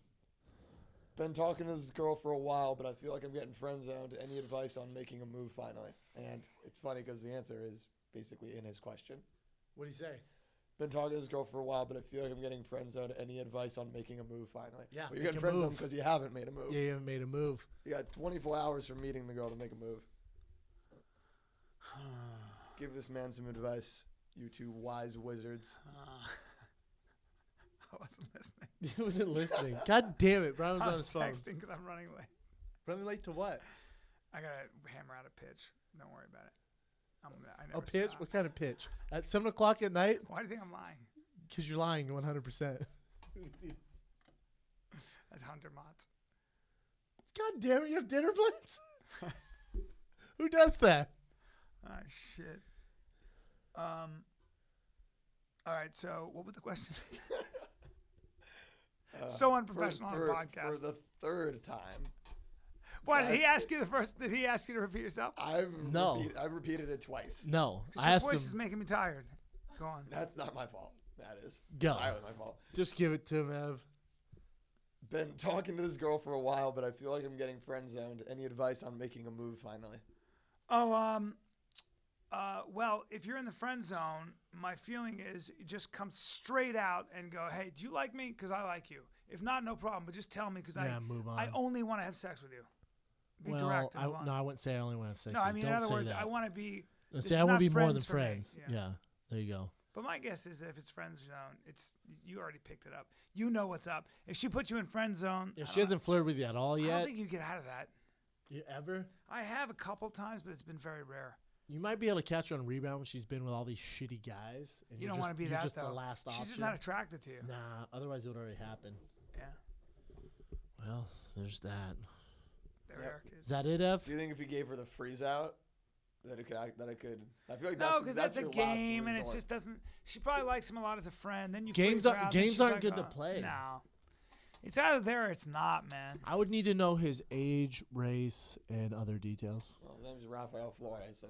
been talking to this girl for a while, but I feel like I'm getting friend zoned. Any advice on making a move finally? And it's funny because the answer is basically in his question. What do you say? Been talking to this girl for a while, but I feel like I'm getting friend zoned. Any advice on making a move finally? Yeah, well, you're make getting a friend zoned move. because you haven't made a move. Yeah, you haven't made a move. You got 24 hours from meeting the girl to make a move. Give this man some advice, you two wise wizards. I wasn't listening. He wasn't listening. God damn it. Brian was I on was his phone. texting because I'm running late. Running late to what? I got to hammer out a pitch. Don't worry about it. I A never pitch? stop. What kind of pitch? At 7 o'clock at night? Why do you think I'm lying? Because you're lying 100%. That's Hunter Mott. God damn it, you have dinner plates? Who does that? Ah, shit. All right. So, what was the question? So unprofessional on a podcast. For the third time. What did he ask you the first? Did he ask you to repeat yourself? I've repeated it twice. No, I I your asked voice him. is making me tired. Go on. That's not my fault. That is Go. entirely my fault. Just give it to him, Ev. Been talking to this girl for a while, but I feel like I'm getting friend zoned. Any advice on making a move finally? Oh, well, if you're in the friend zone, my feeling is you just come straight out and go, hey, do you like me? Because I like you. If not, no problem. But just tell me because move on. I only want to have sex with you. Be well, direct. And blunt. no, I wouldn't say I only want to have sex. No, I mean, Don't in other say words, that. I want to be. See, I want to be more than for me. friends. Yeah, there you go. But my guess is that if it's friend zone, you already picked it up. You know what's up. If she put you in friend zone, If she hasn't flirted with you at all I yet, don't think you get out of that. you ever? I have a couple times, but it's been very rare. You might be able to catch her on rebound when she's been with all these shitty guys. And You don't want to be you're that just though. the last option. She's just not attracted to you. Nah, otherwise it would already happen. Yeah. Well, there's that. There we are, kids. Is that it, Ev? Do you think if we gave her the freeze out, that it could? I feel like No, because that's a your last game, and it resort. just doesn't. She probably likes him a lot as a friend. Then you Games freeze her aren't- out, then games she's aren't like, good to "Oh, play." No, it's either there or it's not, man. I would need to know his age, race, and other details. Well, his name is Rafael Florian, so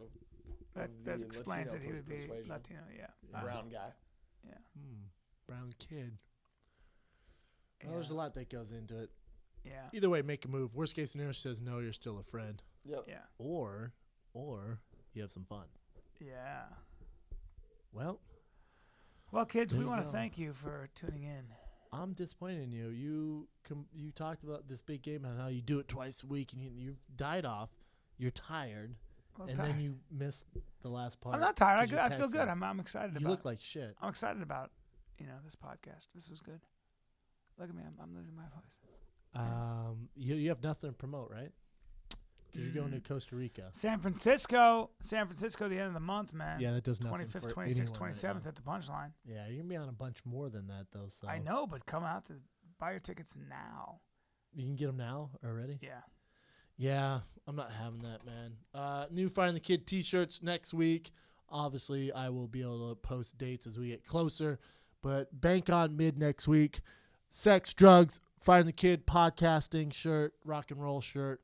That of the explains Latino that he would be persuasion. Latino. Yeah. brown guy. Yeah. Brown kid. Yeah. Well, there's a lot that goes into it. Yeah. Either way, make a move. Worst case scenario says no, you're still a friend. Yep. Yeah. Or you have some fun. Yeah. Well, Well, kids, There we you want to go. thank you for tuning in. I'm disappointed in you. You talked about this big game and how you do it twice a week, and you died off. You're tired, Well, and tired. then you missed the last part. I'm not tired. 'cause you're I feel good. texting. I'm excited You about. look like shit. I'm excited about this podcast. This is good. Look at me. I'm losing my voice. You have nothing to promote, right? Because you're going to Costa Rica. San Francisco, the end of the month, man. Yeah, that does nothing 25th, for 26th, anyone 27th right at the Punchline. now. Yeah, you're gonna be on a bunch more than that though. So I know, but come out to buy your tickets now. you can get them now already. Yeah. Yeah, I'm not having that, man. New Fire and the Kid T-shirts next week. Obviously, I will be able to post dates as we get closer, but bank on mid next week. Sex, drugs, Fire and the Kid podcasting shirt, rock and roll shirt,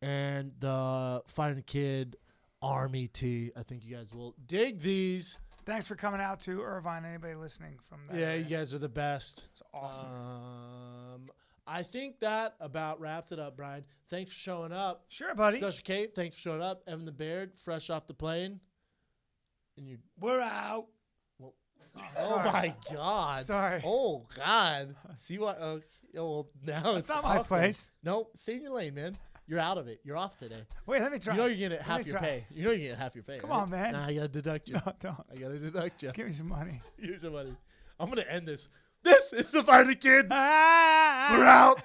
and the Fire and the Kid Army tee. I think you guys will dig these. Thanks for coming out to Irvine. Anybody listening from that? Yeah, area. you guys are the best. It's awesome. I think that about wraps it up, Brian. Thanks for showing up. Sure, buddy. Special Kate, thanks for showing up. Evan the Baird, fresh off the plane. And you. We're out. Well, Oh, oh my God. Sorry. Oh God. See what? Well, now It's it's not my awesome. place. Nope. Stay in your lane, man. You're out of it. You're off today. Wait, let me try. You know you're getting Let half me your try. pay. You know you're getting half your pay. Come right? on, man. Nah, I gotta deduct you. No, don't. I gotta deduct you. Give me some money. Here's the money. I'm gonna end this. This is the Fire the Kid. Ah! We're out.